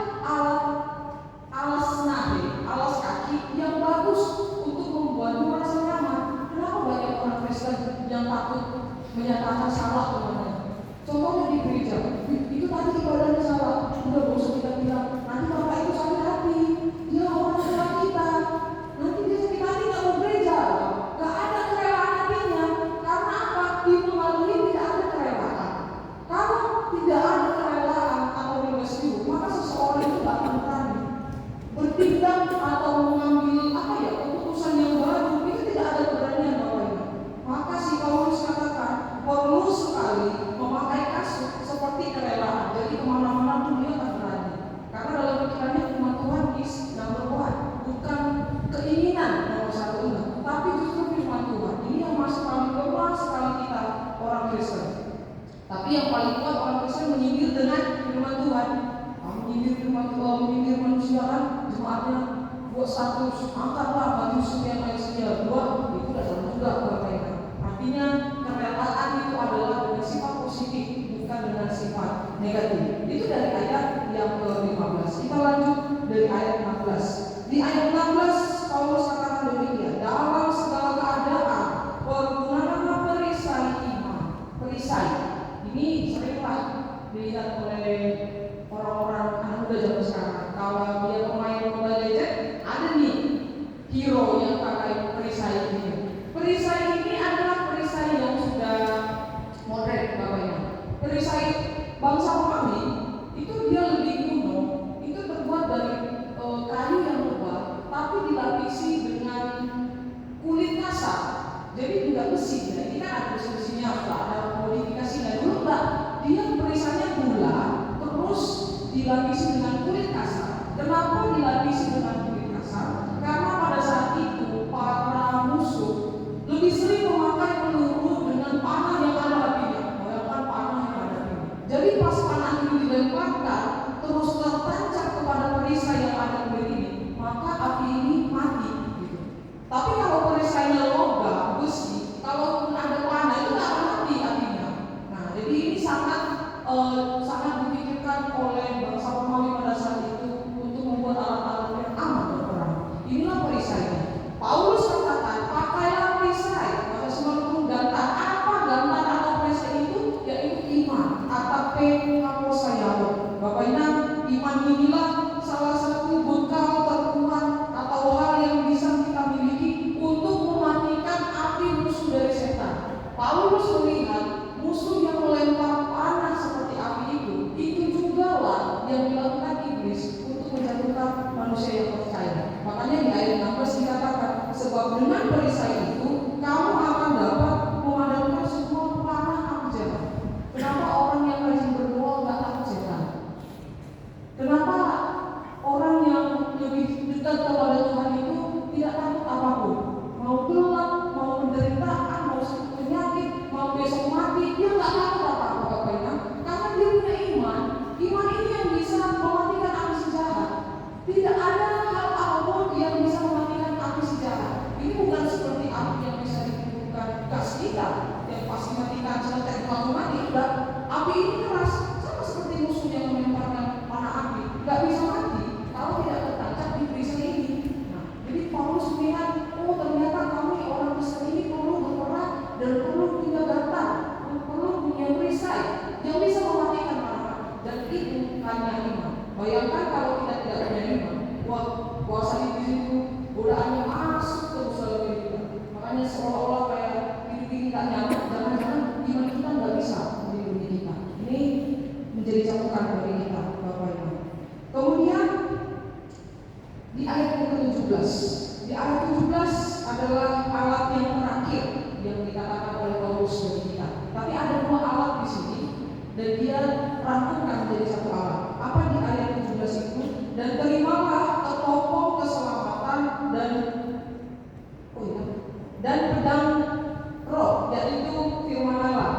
alas nahe, alas kaki yang bagus untuk membuatmu merasa nyaman. Kenapa banyak orang Kristen yang takut menyatakan salah teman-teman? Contohnya di gereja, itu tadi ibadahnya salah. Udah gak usah kita bilang, nanti bapak itu sakit hati. Dia orang tua kita. Nanti dia sakit hati gak mau gereja. Gak ada kerelaan hatinya. Karena apa? Dipengaruhi tidak ada kerelaan. Kalau tidak ada kerelaan atau realistis, maka seseorang itu gak akan berani bertindak atau mengambil keputusan yang baru. Itu tidak ada keberanian Bapak Ibu. Maka si Paulus katakan perlu sekali memakai kasut seperti kerelaan. Jadi kemana-mana pun dia akan berani. Karena dalam pikirannya firman Tuhan is number one, bukan keinginan nomor satu enggak, tapi justru firman Tuhan. Ini yang masih paling lemah sekali kita orang Kristen. Tapi yang paling kuat orang Kristen menyindir dengan firman Tuhan. Menyindir firman Tuhan, menyindir manusia kan, jemaatnya buat status, angkatlah baju setia manusia dua, itu dasar juga berbeda. Artinya kerelaan itu adalah dengan sifat positif, bukan dengan sifat negatif. Itu dari ayat yang ke-15. Kita lanjut dari ayat 16. Di ayat 16 Paulus katakan demikian, dalam segala keadaan pergunakanlah perisai iman. Perisai ini seringlah bangsa Romawi itu dia lebih kuno, itu terbuat dari kayu yang tebal, tapi dilapisi dengan kulit kasar. Jadi tidak besi, ya. Ini kan ada besi-besinya, ada modifikasinya. Dulu enggak, dia perisannya gula, terus dilapisi dengan kulit kasar. Kenapa dilapisi dengan kulit kasar? Karena pada saat itu para musuh lebih sering memakai peluru dengan panah yang ada apinya. Bayangkan panah yang ada apinya. Jadi pas panah ini dilemparkan terus tertancap kepada perisai yang ada di ini, maka api ini mati. Gitu. Tapi kalau perisainya logam, besi, kalaupun ada panah itu nggak akan mati apinya. Nah, jadi ini sangat dipikirkan oleh bangsa Romawi pada saat itu untuk membuat alat-alat yang aman berperang. Inilah perisainya. Paulus katakan, pakailah perisai. Bahasa Sunda gantan. Apa gantan atau perisai itu? Yaitu iman. Atape kaposayao. Bapak iman inilah salah satu bekal terkuat atau hal yang bisa kita miliki untuk mematikan api musuh dari setan. Paulus melihat musuh yang melempar panah seperti api itu juga lah yang dilakukan iblis untuk menjatuhkan manusia yang percaya. Makanya di ayat 16 dikatakan, sebab dengan perisai itu kamu akan dapat memadamkan semua panah api jahat. Kenapa orang yang rajin berdoa nggak takut setan? Kenapa orang yang lebih dekat kepada Tuhan itu tidak takut apapun? Mau gelap, mau penderitaan, mau sakit penyakit, mau besok mati, dia nggak takut apa-apa, Bapak. Karena dia punya iman. Iman ini yang bisa mematikan api sejahat. Tidak ada hal apapun yang bisa mematikan api sejahat. Ini bukan seperti api yang bisa ditimbulkan gas kita yang pasti matikan seletek kalau mati. Enggak. Api ini keras, sama seperti musuh yang melemparkan panah api. Nggak bisa mati kalau tidak tertancap di perisai ini. Nah, jadi Paulus melihat, oh ternyata kami orang Kristen ini perlu berperang dan perlu punya gantan, perlu punya perisai yang bisa mematikan panah api. Dan itu hanya iman. Bayangkan kalau kita tidak punya iman, wah kuasa iblis itu godaannya masuk terus dalam diri kita. Makanya seolah-olah kayak hidup ini tak nyaman. Jangan-jangan iman kita nggak bisa melindungi kita. Ini menjadi catukan bagi kita, Bapak Ibu. Kemudian di ayat ke-17, di ayat 17 adalah alat yang terakhir yang dikatakan oleh Paulus bagi kita. Tapi ada dua alat di sini dan dia rangkumkan menjadi satu alat. Apa di ayat 17 itu? Dan terimalah ketopong keselamatan dan pedang roh, yaitu firman Allah.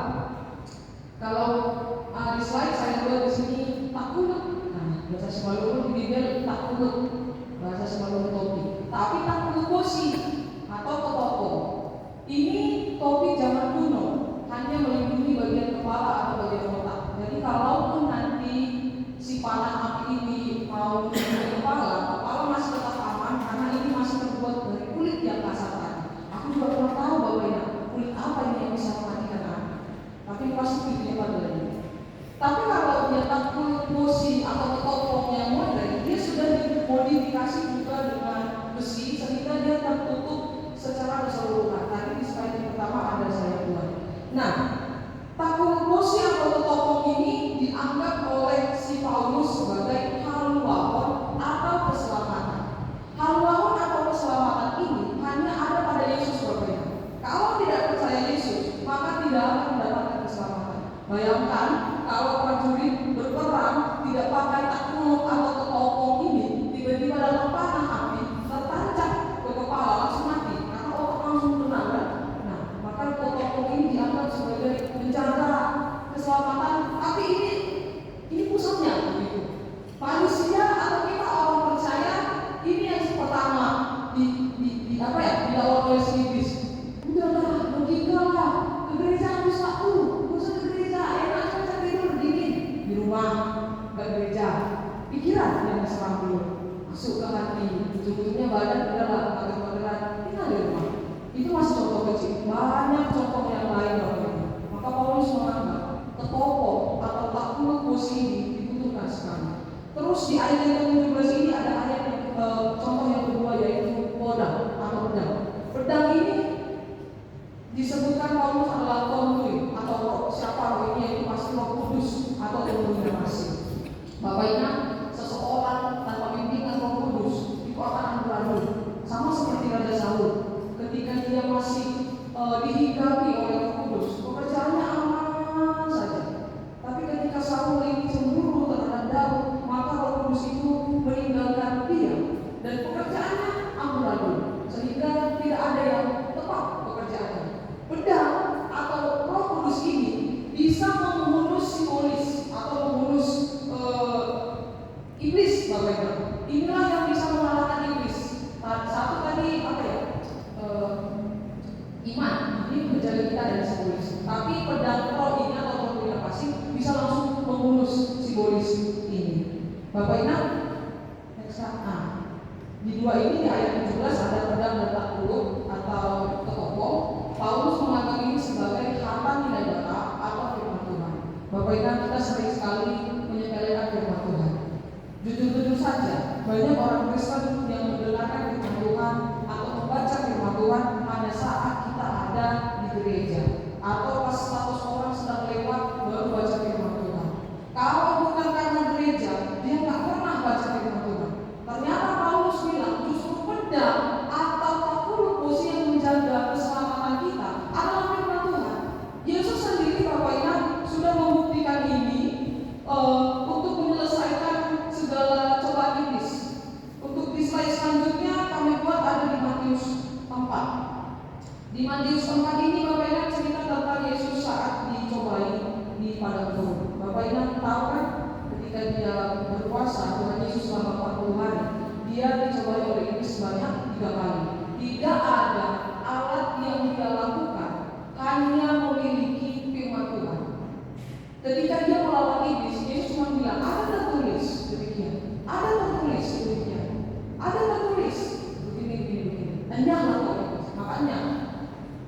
Kalau di slide saya buat di sini takut. Nah, bahasa Semaluun di Bibel takut, bahasa Semaluun topi. Tapi takut bosi atau ketopong. Ini topi zaman kuno, hanya melindungi bagian kepala atau bagian otak. Jadi kalaupun nanti si panah api ini mau mengenai kepala masih tetap aman karena ini masih terbuat dari kulit yang kasar tadi. Aku juga kurang tahu Bapak Ibu, kulit apa ini yang bisa mematikan api. Tapi pasti kulitnya pada lain. Tapi kalau dia takut bosi atau ketopong yang modern, dia sudah dimodifikasi juga dengan besi sehingga dia tertutup secara keseluruhan. Tadi di slide yang pertama ada saya buat. Nah, takut bosi atau ketopong ini dianggap oleh si Paulus sebagai haluan atau keselamatan. Haluan atau keselamatan ini hanya ada pada Yesus, Bapak Ibu. Kalau tidak percaya Yesus, maka tidak akan mendapatkan keselamatan. Bayangkan kalau prajurit berperang tidak pakai takut atau ketopong ini, tiba-tiba dalam panah api tertancap ke kepala langsung mati karena otak langsung kena. Nah, maka ketopong ini dianggap sebagai menjaga keselamatan. Tapi ini pusatnya begitu. Manusia atau kita orang percaya ini yang pertama dilawan oleh iblis. Udahlah, logika lah, ke gereja harus satu, usah ke gereja, enak saja tidur dingin di rumah, ke gereja. Pikiran yang diserang dulu, masuk ke hati, ujung-ujungnya badan udahlah agak moderat, tinggal di rumah. Itu masih contoh kecil, banyak contoh yang lain Bapak. Maka Paulus menganggap ketopong atau takut bosi ini dibutuhkan sekali. Terus di ayat yang ke-17 ini ada ayat contoh yang kedua yaitu pedang atau pedang. Pedang ini disebutkan Paulus adalah konflik atau roh. Siapa roh ini? Yaitu pasti Roh Kudus atau Roh Bapak ingat, seseorang tanpa bimbingan Roh Kudus itu akan amburadul, sama seperti Raja Saul. Ketika dia masih dihinggapi oleh Roh Kudus, pekerjaannya aman saja. Tapi ketika Saul ini cemburu terhadap Daud, maka Roh Kudus itu meninggalkan dia dan pekerjaannya amburadul, sehingga tidak ada yang tepat pekerjaannya. Pedang atau Roh Kudus ini bisa menghunus simbolis atau menghunus iblis, Bapak Ibu. Inilah yang bisa mengalahkan iblis. Satu tadi apa ya? Iman ini menjaga kita dari simbolis. Tapi pedang roh ini atau roh yang pasif bisa langsung menghunus simbolis ini. Bapak ingat? Di 2 ini di ayat 17 ada pedang letak peluk atau ketopong. Paulus menganggap ini sebagai harta nilai bata atau firman Tuhan. Bapak ingat, kita sering sekali menyepelekan firman Tuhan. Jujur-jujur saja, banyak orang Kristen yang mendengarkan firman Tuhan atau membaca firman Tuhan pada saat kita ada di gereja, atau pas status orang sedang lewat baru baca firman Tuhan. Kalau bukan karena gereja, dia nggak pernah baca firman Tuhan. Ternyata Paulus bilang justru pedang atau takuluk besi yang menjaga keselamatan kita adalah firman Tuhan. Yesus sendiri, Bapak ingat, sudah membuktikan ini untuk menyelesaikan segala cobaan iblis. Untuk di slide selanjutnya kami buat ada di Matius 4. Di Matius 4 ini Bapak ingat cerita tentang Yesus saat dicobai di padang gurun. Bapak ingat tahu kan, ketika dia berpuasa Tuhan Yesus selama 40 hari, dia dicobai oleh iblis sebanyak 3 kali. Tidak ada alat yang dia lakukan, hanya memiliki firman Tuhan. Ketika dia melawan iblis, Yesus cuma bilang, ada tertulis demikian, ada tertulis demikian, ada tertulis begini. Dan jangan lakukan.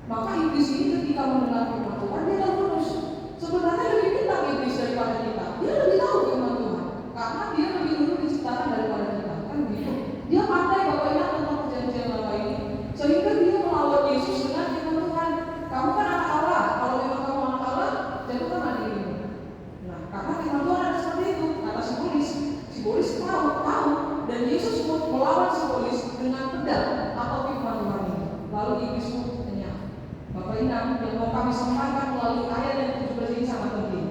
Maka iblis ini ketika mendengar firman Tuhan, dia terus. Sebenarnya lebih pintar iblis daripada kita. Dia lebih tahu firman Tuhan, karena dia lebih dulu diciptakan daripada kita. Kan begitu. Dia pandai, Bapak ingat, tentang perjanjian lama ini, sehingga dia melawan Yesus dengan firman Tuhan. Kamu kan anak Allah. Kalau memang kamu anak Allah, jatuhkan dirimu. Nah, karena firman Tuhan ada seperti itu, kata simbolis tahu, dan Yesus pun melawan simbolis dengan pedang atau firman Tuhan ini. Lalu iblis pun kenyang. Bapak ingat, yang mau kami sampaikan melalui ayat yang 17 ini sangat penting.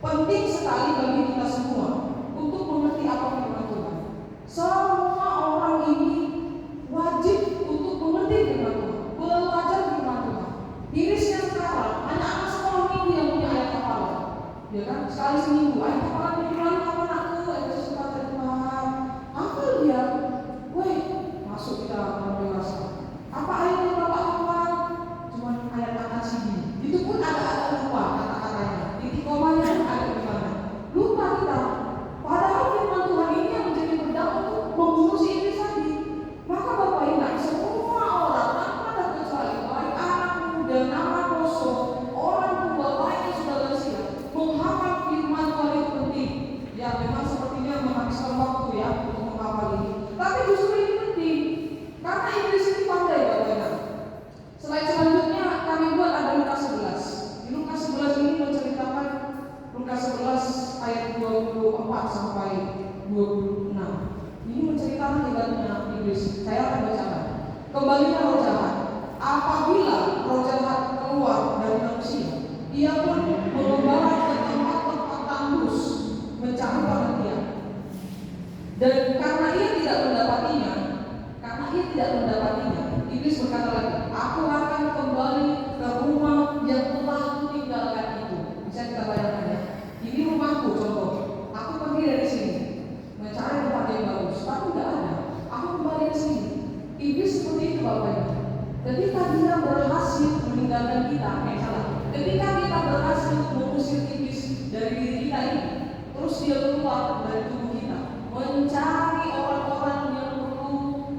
Penting sekali bagi kita semua untuk mengerti apa firman Tuhan. Semua orang ini wajib untuk mengerti firman Tuhan, belajar firman Tuhan. Irisnya sekarang hanya anak sekolah minggu yang punya ayat hafalan, ya kan? Sekali seminggu ayat hafalan dibilang apa anakku, Yesus kata Tuhan, hafal dia, weh masuk kita orang dewasa. Apa ayat yang bapak hafal? Cuma ayat kata sini. Itu pun agak lupa kata-katanya. Titik komanya ada di mana? Lupa kita. Padahal firman Tuhan ini yang menjadi pedang untuk membunuh si iblis tadi. Maka Bapak ingat, semua orang tanpa ada kecuali, baik anak muda, anak kosong, orang tua, baik yang sudah lansia, menghafal firman Tuhan itu penting. Ya memang sepertinya menghabiskan waktu ya untuk menghafal ini. Tapi justru ini penting, karena iblis ini pandai, Bapak ingat. Slide selanjutnya kami buat ada Lukas 11. Di Lukas 11 ini menceritakan Lukas 11 ayat 24 sampai 26. Ini menceritakan hebatnya iblis. Saya akan bacakan. Kembalinya roh jahat. Apabila roh jahat keluar dari manusia, ia pun mengembara ke tempat-tempat tandus mencari perhatian. Dan karena ia tidak mendapatinya, iblis berkata lagi, aku akan kembali ke rumah yang telah kutinggalkan itu. Bisa kita bayangkan ya. Ini rumahku contoh. Aku pergi dari sini mencari tempat yang bagus, tapi tidak ada. Aku kembali ke sini. Iblis seperti itu, Bapak Ibu. Ketika dia berhasil meninggalkan kita, ketika kita berhasil mengusir iblis dari diri kita ini, terus dia keluar dari tubuh kita, mencari orang-orang yang perlu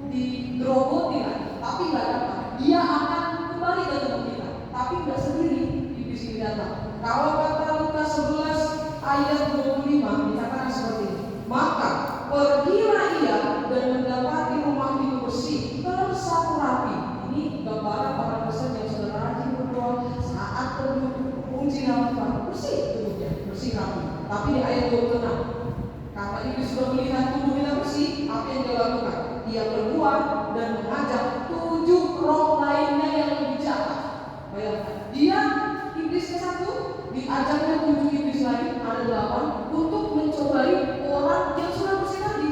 digerogoti lagi, tapi nggak dapat. Dia akan kembali ke tubuh kita, tapi nggak sendiri. Iblis ini datang. Kalau kata Lukas 11 ayat 25 dikatakan seperti ini, maka pergilah ia dan mendapati rumah itu bersih, tersapu rapi. Ini gambaran para Kristen yang sudah rajin berdoa saat teduh memuji nama Tuhan, bersih tubuhnya, bersih rapi. Tapi di ayat 26 Karena iblis sudah melihat tubuh kita bersih, apa yang dia lakukan? Dia berbuat dan mengajak 7 roh lainnya yang lebih jahat. Bayangkan, iblis ke satu, diajaknya 7 iblis lain, ada 8, untuk mencobai orang yang sudah bersih tadi.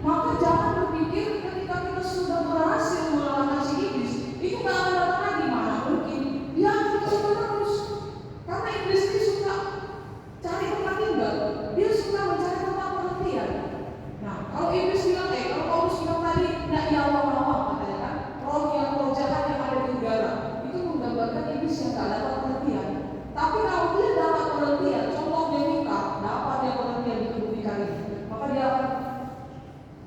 Maka jangan berpikir ketika kita sudah berhasil mengalahkan si iblis, itu gak akan datang lagi, mana mungkin. Dia akan coba terus. Karena iblis ini suka cari tempat tinggal, dia suka mencari tempat perhatian. Nah, kalau iblis bilang, kalau Paulus bilang tadi, tidak ya awam-awam katanya kan, roh jahat yang ada di udara, itu menggambarkan iblis yang gak dapat perhatian. Tapi kalau dia dapat perhatian, contohnya Mika dapat dia perhatian di tubuh Mika ini, maka dia akan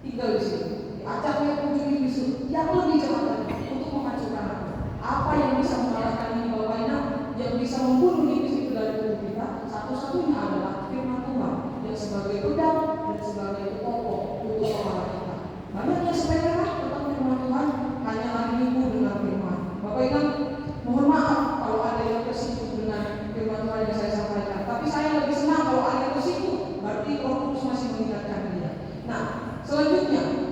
tinggal di sini. Diajaknya 7 iblis yang lebih jahat lagi untuk menghancurkan aku. Apa yang bisa mengalahkan ini Bapak Ina? Yang bisa membunuh iblis itu dari tubuh kita, satu-satunya adalah firman Tuhan yang sebagai pedang dan sebagai pokok untuk memelihara kita. Banyak yang sepelekan tentang firman Tuhan, hanya hari Minggu dengan firman. Bapak Ina, mohon maaf kalau ada yang tersinggung dengan firman Tuhan yang saya sampaikan. Tapi saya lebih senang kalau ada yang tersinggung, berarti Roh Kudus masih mengingatkan dia. Nah, selanjutnya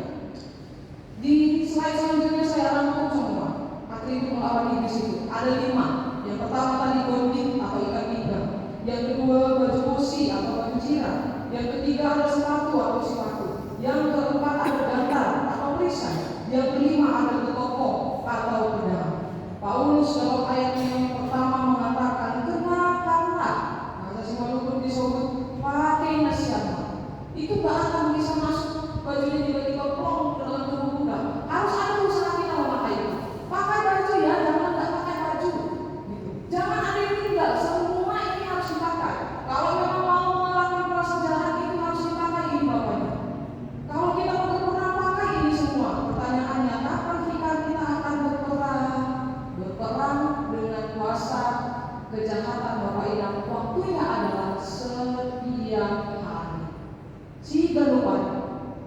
di slide selanjutnya saya rangkum semua atribut melawan iblis itu. Ada 5. Yang pertama tadi gondik atau ikat pinggang. Yang kedua baju besi atau baju zirah. Yang ketiga ada sepatu atau sepatu. Yang keempat ada bantal atau perisai. Yang kelima ada ketopong atau pedang. Paulus dalam ayat yang pertama mengatakan kenakanlah. Masa sih walaupun disebut pakai nasihat, itu gak akan bisa masuk bajunya tiba-tiba plong ke dalam tubuh kita. Harus ada usaha kita memakai itu. Pakai baju ya, jangan gak pakai baju. Gitu. Jangan ada yang tinggal, semua ini harus dipakai. Kalau memang mau mengalahkan kuasa jahat itu harus dipakai ini Bapak. Kalau kita mau berperang pakai ini semua. Pertanyaannya, kapan kita akan berperang dengan kuasa kejahatan Bapak yang waktunya adalah setiap hari. Jangan lupa,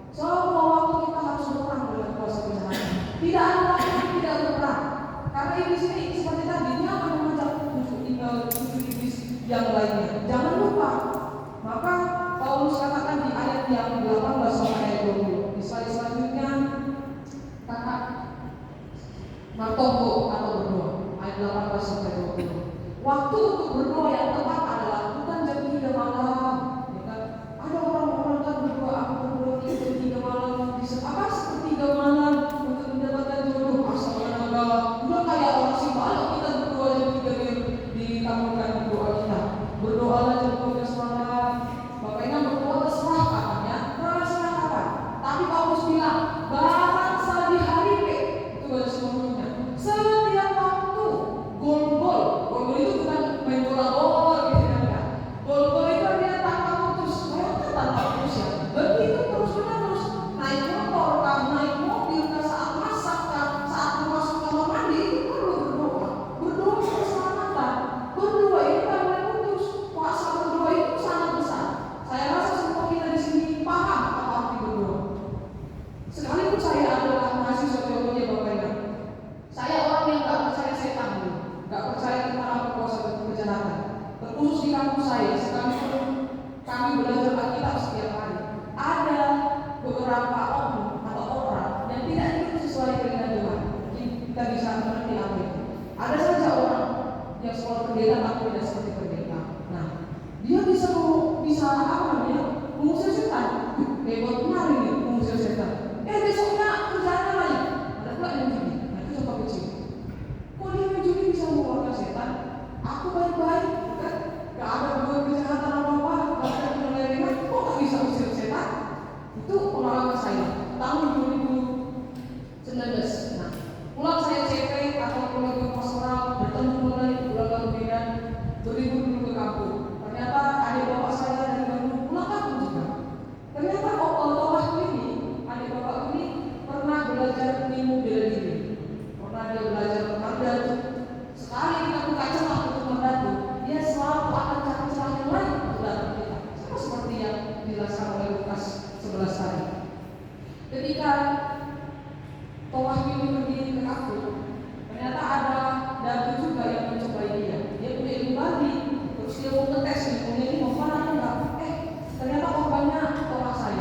semua waktu kita harus berperang dengan kuasa kejahatan. Tidak ada waktu yang tidak berperang. Karena iblis ini seperti tadi, dia akan mengajak 7 iblis yang lainnya. Jangan lupa. Maka Paulus katakan di ayat yang 18 sampai ayat 20. Di slide selanjutnya, kata martobo atau berdoa. Ayat 18 sampai 20. Waktu untuk berdoa yang tepat adalah bukan jam 3 malam. Ada orang-orang kan berdoa, aku berdoa jam 3 malam, sepertiga malam untuk mendapatkan jodoh. Astaga, udah kayak orang Simbala kita berdoa jam 3 dikabulkan doa kita. Berdoalah jam 12 malam. Bapak Ina berdoa terserah katanya, terserah kapan. Tapi Paulus bilang, bangsa di hari itu baru sebelumnya. Setiap waktu gol-gol itu bukan main bola gitu kan? Gol-gol itu artinya tanpa putus. Bayangkan tanpa putus ya. Begitu terus-menerus naik motor, naik mobil, saat masak, saat masuk kamar mandi itu perlu berdoa. Berdoa keselamatan. Berdoa itu tak boleh putus. Kuasa berdoa itu sangat besar. Saya rasa semua kita di sini paham apa arti berdoa. Sekalipun saya adalah mahasiswa teologi Bapak Ibu, saya orang yang gak percaya setan dulu, gak percaya tentang apa kuasa kejahatan. Terkhusus di kampus saya, sekalipun kami belajar Alkitab setiap hari, ada beberapa oknum atau orang yang tidak hidup sesuai dengan Tuhan. Mungkin kita bisa mengerti apa itu. Ada saja orang yang sekolah pendeta tapi tidak seperti pendeta. Nah, dia bisa mengusir setan. Hebat benar ini mengusir setan. Besoknya kerjaannya lain. Ada pula yang judi. Nah, itu contoh kecil. Kok dia mencuri bisa mengeluarkan setan? Aku baik-baik, kan? Gak ada buat kejahatan apa-apa, gak ada penyelewengan. Kok gak bisa usir setan? Itu pengalaman saya tahun 2019. Nah, pulang saya CP atau keluarga pastoral bertemu mengenai keluarga berbeda, berlibur dulu ke kampung. Ternyata adik bapak saya dari Bandung pulang kampung juga. Ternyata Tolah ini, adik bapak ini pernah belajar ilmu bela diri. Pernah dia belajar mendatu. Sekali kita buka celah untuk mendatu, dia selalu akan cari celah yang lain untuk datang kita. Sama seperti yang dijelaskan oleh Lukas 11 tadi. Ketika Tolah ini pergi ke kampung, ternyata ada datu juga yang mencobai dia. Dia punya ilmu babi, terus dia mau ngetes ilmunya ini mau mana enggak. Ternyata korbannya Tolah saya.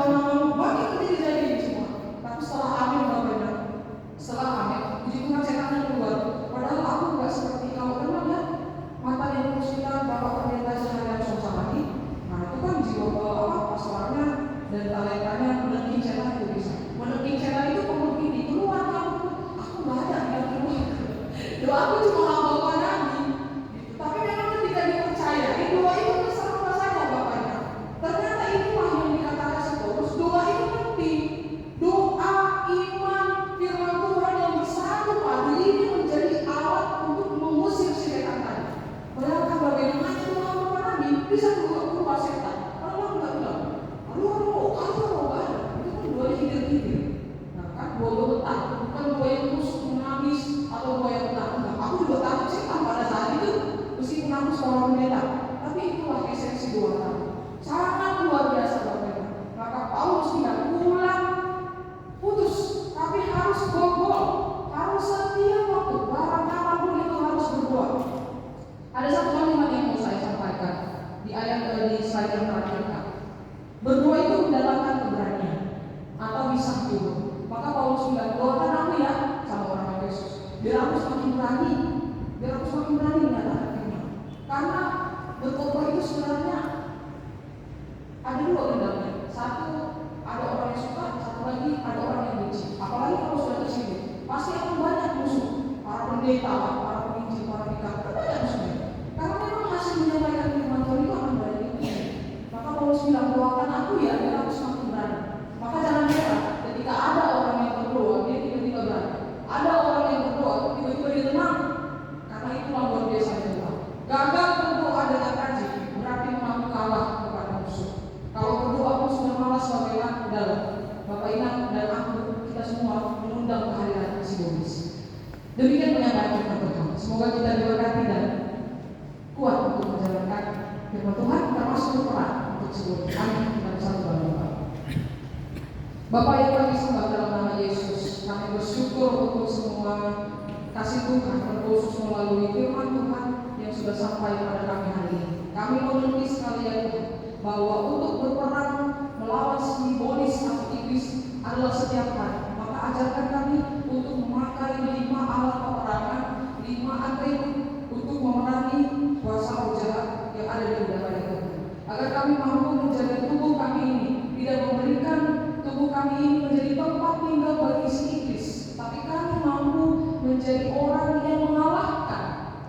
ngamuk-ngamuk, makin terjadi semua. Tapi setelah hamil bagaimana? Setelah hamil, puji Tuhan setannya keluar. Padahal aku nggak seperti kalau kenal ya, mata yang kita Bapak Pendeta seharian Somsamani. Nah itu kan jiwa pastornya dan talentanya menekik setan itu bisa. Menekik setan itu pemukul di keluar kamu. Aku nggak ada yang keluar. Doa aku cuma hamba Nabi. Tapi memang ketika dipercaya, doa itu bersama saja Bapaknya. Ternyata inilah yang dikatakan Paulus, doa itu penting. Doa, iman, firman Tuhan yang bersatu padu ini menjadi alat untuk mengusir setan tadi. Bayangkan bagaimana doa Bapak Nabi bisa keluar setan. Allah nggak bilang, aduh, itu kan doanya hidir-hidir. Nah kan doa betah, bukan doa yang tusuk menangis atau doa yang betah. Aku juga takut setan pada saat itu, meskipun aku seorang pendeta. Tapi itulah esensi doa Nabi. Sangat luar biasa Bapak. Maka Paulus tidak pulang putus, tapi harus gogol, harus setiap waktu, barang apapun itu harus berdoa. Ada satu kalimat yang mau saya sampaikan di di slide yang terakhir. Berdoa itu mendatangkan keberanian atau bisa juga. Maka Paulus bilang, doakan aku ya sama orang Yesus, biar aku semakin berani, menyatakan firman. Karena berkhotbah itu sebenarnya ada dua kendalanya. Satu, ada orang yang suka, satu lagi ada orang yang benci. Apalagi kalau sudah tersinggung, pasti akan banyak musuh. Para pendeta, para penginjil, para dikar, banyak musuhnya. Karena memang hasil menyampaikan firman Tuhan itu akan banyak itu. Maka Paulus bilang, doakan aku ya, biar aku semakin berani. Maka jangan heran, ketika ada orang yang berdoa, dia tiba-tiba berani. Ada orang yang berdoa, tiba-tiba dia tenang. Karena itulah luar biasa doa. Gagal berdoa dengan rajin, berarti mengaku kalah kepada musuh. Kalau berdoa pun sudah malas bagaimana? Dalam Bapak Inang dan aku, kita semua mengundang kehadiran si Boris. Demikian penyampaian firman Tuhan. Semoga kita diberkati dan kuat untuk menjalankan firman Tuhan, termasuk berperan untuk seluruh amin. Kita bersatu dalam doa. Bapak yang kami sembah dalam nama Yesus, kami bersyukur untuk semua kasih Tuhan, terkhusus melalui firman Tuhan yang sudah sampai pada kami hari ini. Kami mengerti sekalian bahwa untuk berperang melawan si Boris atau iblis adalah setiap hari. Maka ajarkan kami untuk memakai 5 alat peperangan, 5 atribut untuk memerangi kuasa roh jahat yang ada di udara itu. Agar kami mampu menjaga tubuh kami ini, tidak memberikan tubuh kami ini menjadi tempat tinggal bagi si iblis, tapi kami mampu menjadi orang yang mengalahkan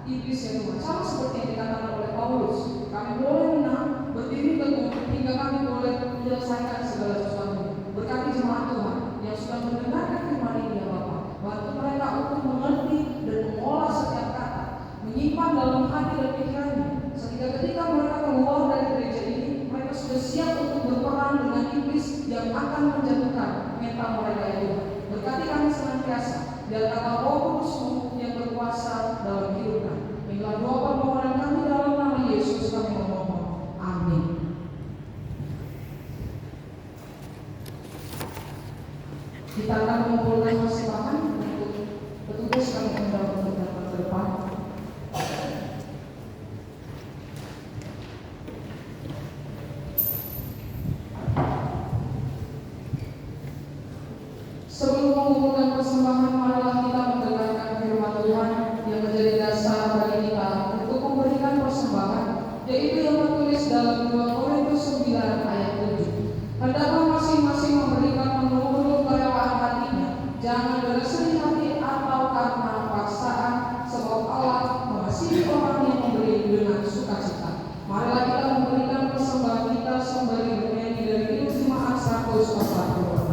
iblis yang Tuhan. Sama seperti yang dikatakan oleh Paulus, kami boleh menang, berdiri teguh hingga kami boleh menyelesaikan segala sesuatu. Berkati jemaat Tuhan yang sudah mendengarkan firman ini ya Bapak, bantu mereka untuk mengerti dan mengolah setiap kata, menyimpan dalam hati dan pikirannya, sehingga ketika mereka keluar dari gereja ini, mereka sudah siap untuk berperang dengan iblis yang akan menjatuhkan mental mereka itu. Berkati kami senantiasa, dan kata Roh Kudus-Mu yang berkuasa dalam hidup kami. Inilah doa permohonan kami dalam nama Yesus kami memohon. Amin. Kita akan mengumpulkan persembahan untuk petugas kami undang untuk datang ke depan. Sebelum mengumpulkan persembahan, marilah kita mendengarkan firman Tuhan yang menjadi dasar bagi kita untuk memberikan persembahan, yaitu yang tertulis dalam 2 Korintus 9 ayat 7. Hendaklah masing-masing memberikan menurut kerewaan hatinya, jangan dengan sedih hati atau karena paksaan, sebab Allah mengasihi orang yang memberi dengan sukacita. Marilah kita memberikan persembahan kita sembari bernyanyi dari Kidung Jemaat 146.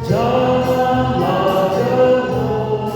Janganlah jemu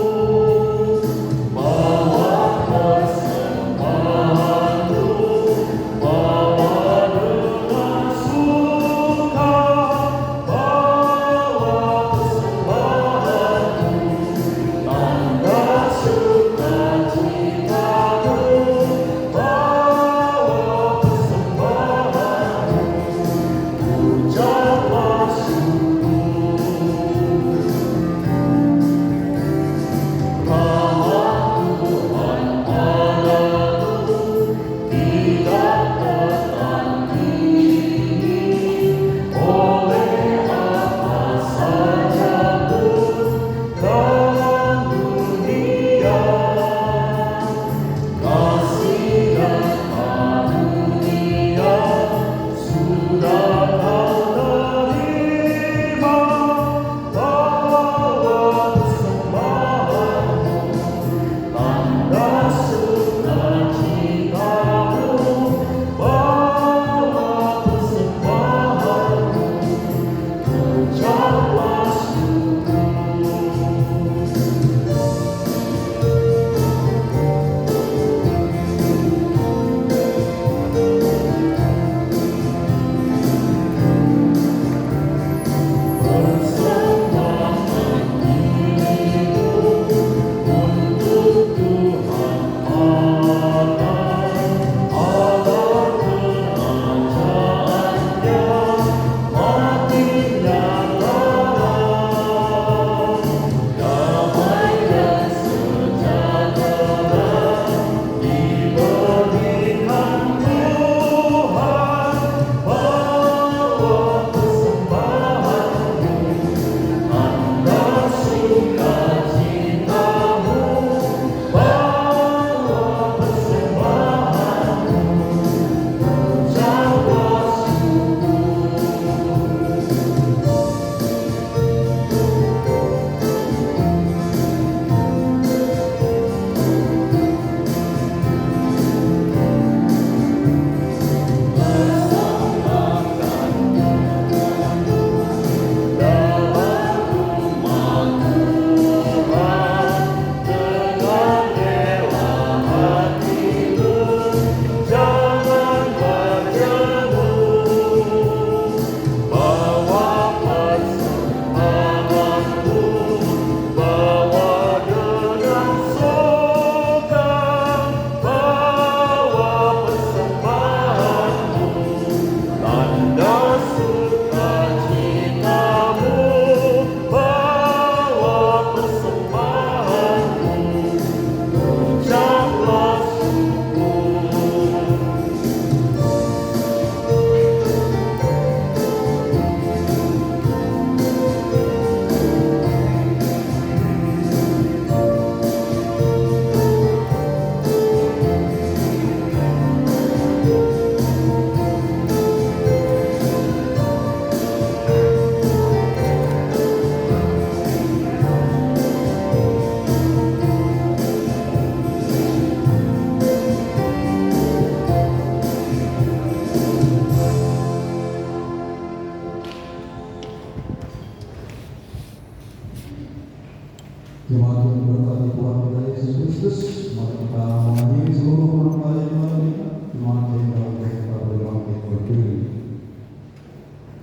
Jemaat yang berkati Tuhan kita Yesus Kristus, mari kita menghadiri seluruh rangkaian ibadah kita. Jemaat yang dalam kita berbangkit berdiri.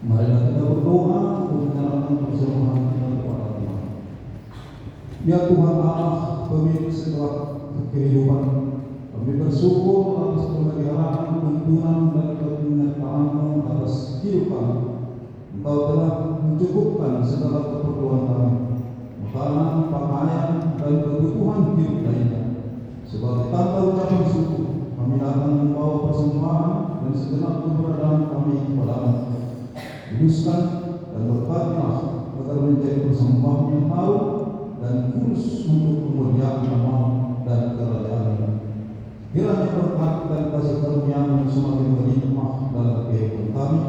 Marilah kita berdoa untuk menyerahkan persembahan kita kepada Tuhan. Ya Tuhan Allah, pemilik segala kehidupan, kami bersyukur atas pemeliharaan, tuntunan dan penyertaan-Mu atas hidup kami. Engkau telah mencukupkan segala keperluan kami, makanan, pakaian, dan kebutuhan hidup lainnya. Sebagai tanda ucapan syukur, kami akan membawa persembahan dan segenap keberadaan kami kepada-Mu. Kuduskan dan berkatilah agar menjadi persembahan yang harum dan kudus untuk kemuliaan nama-Mu dan kerajaan-Mu. Kiranya berkat dan kasih karunia-Mu semakin berlimpah dalam kehidupan kami,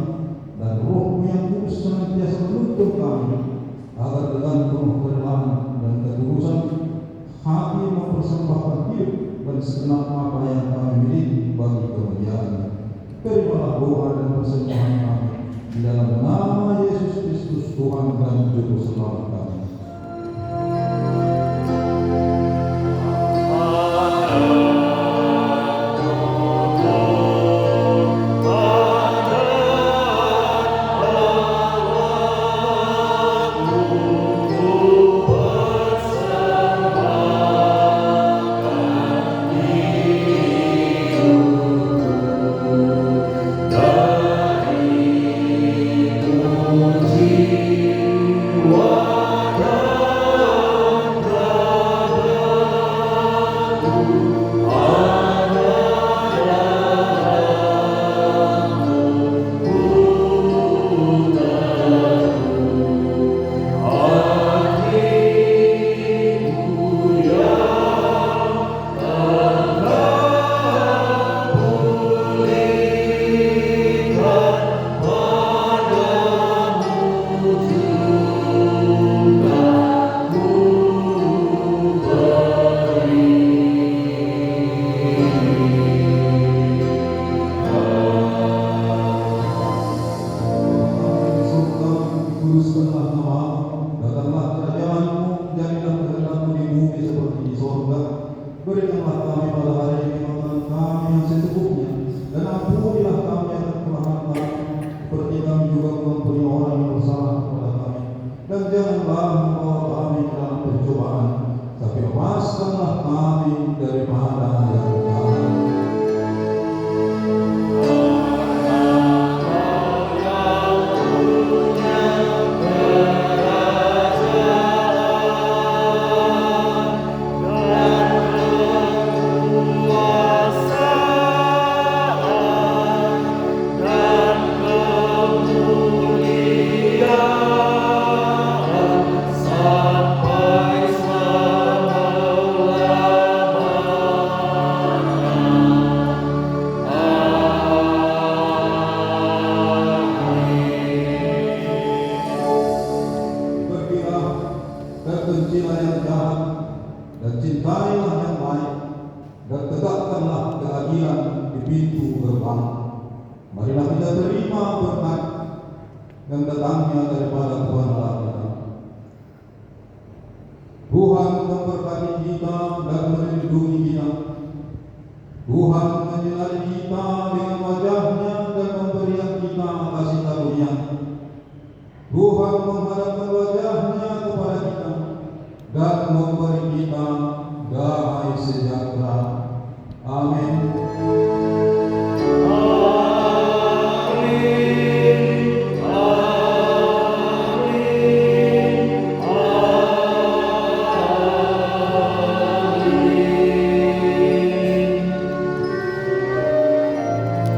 dan Roh-Mu yang kudus senantiasa menuntun kami agar dengan penuh kerelaan dan ketulusan hati mempersembahkan hidup dan segenap apa yang kami miliki bagi kemuliaan-Mu. Terimalah doa dan persembahan kami di dalam nama Yesus Kristus Tuhan dan Juru Selamat kami. Amin.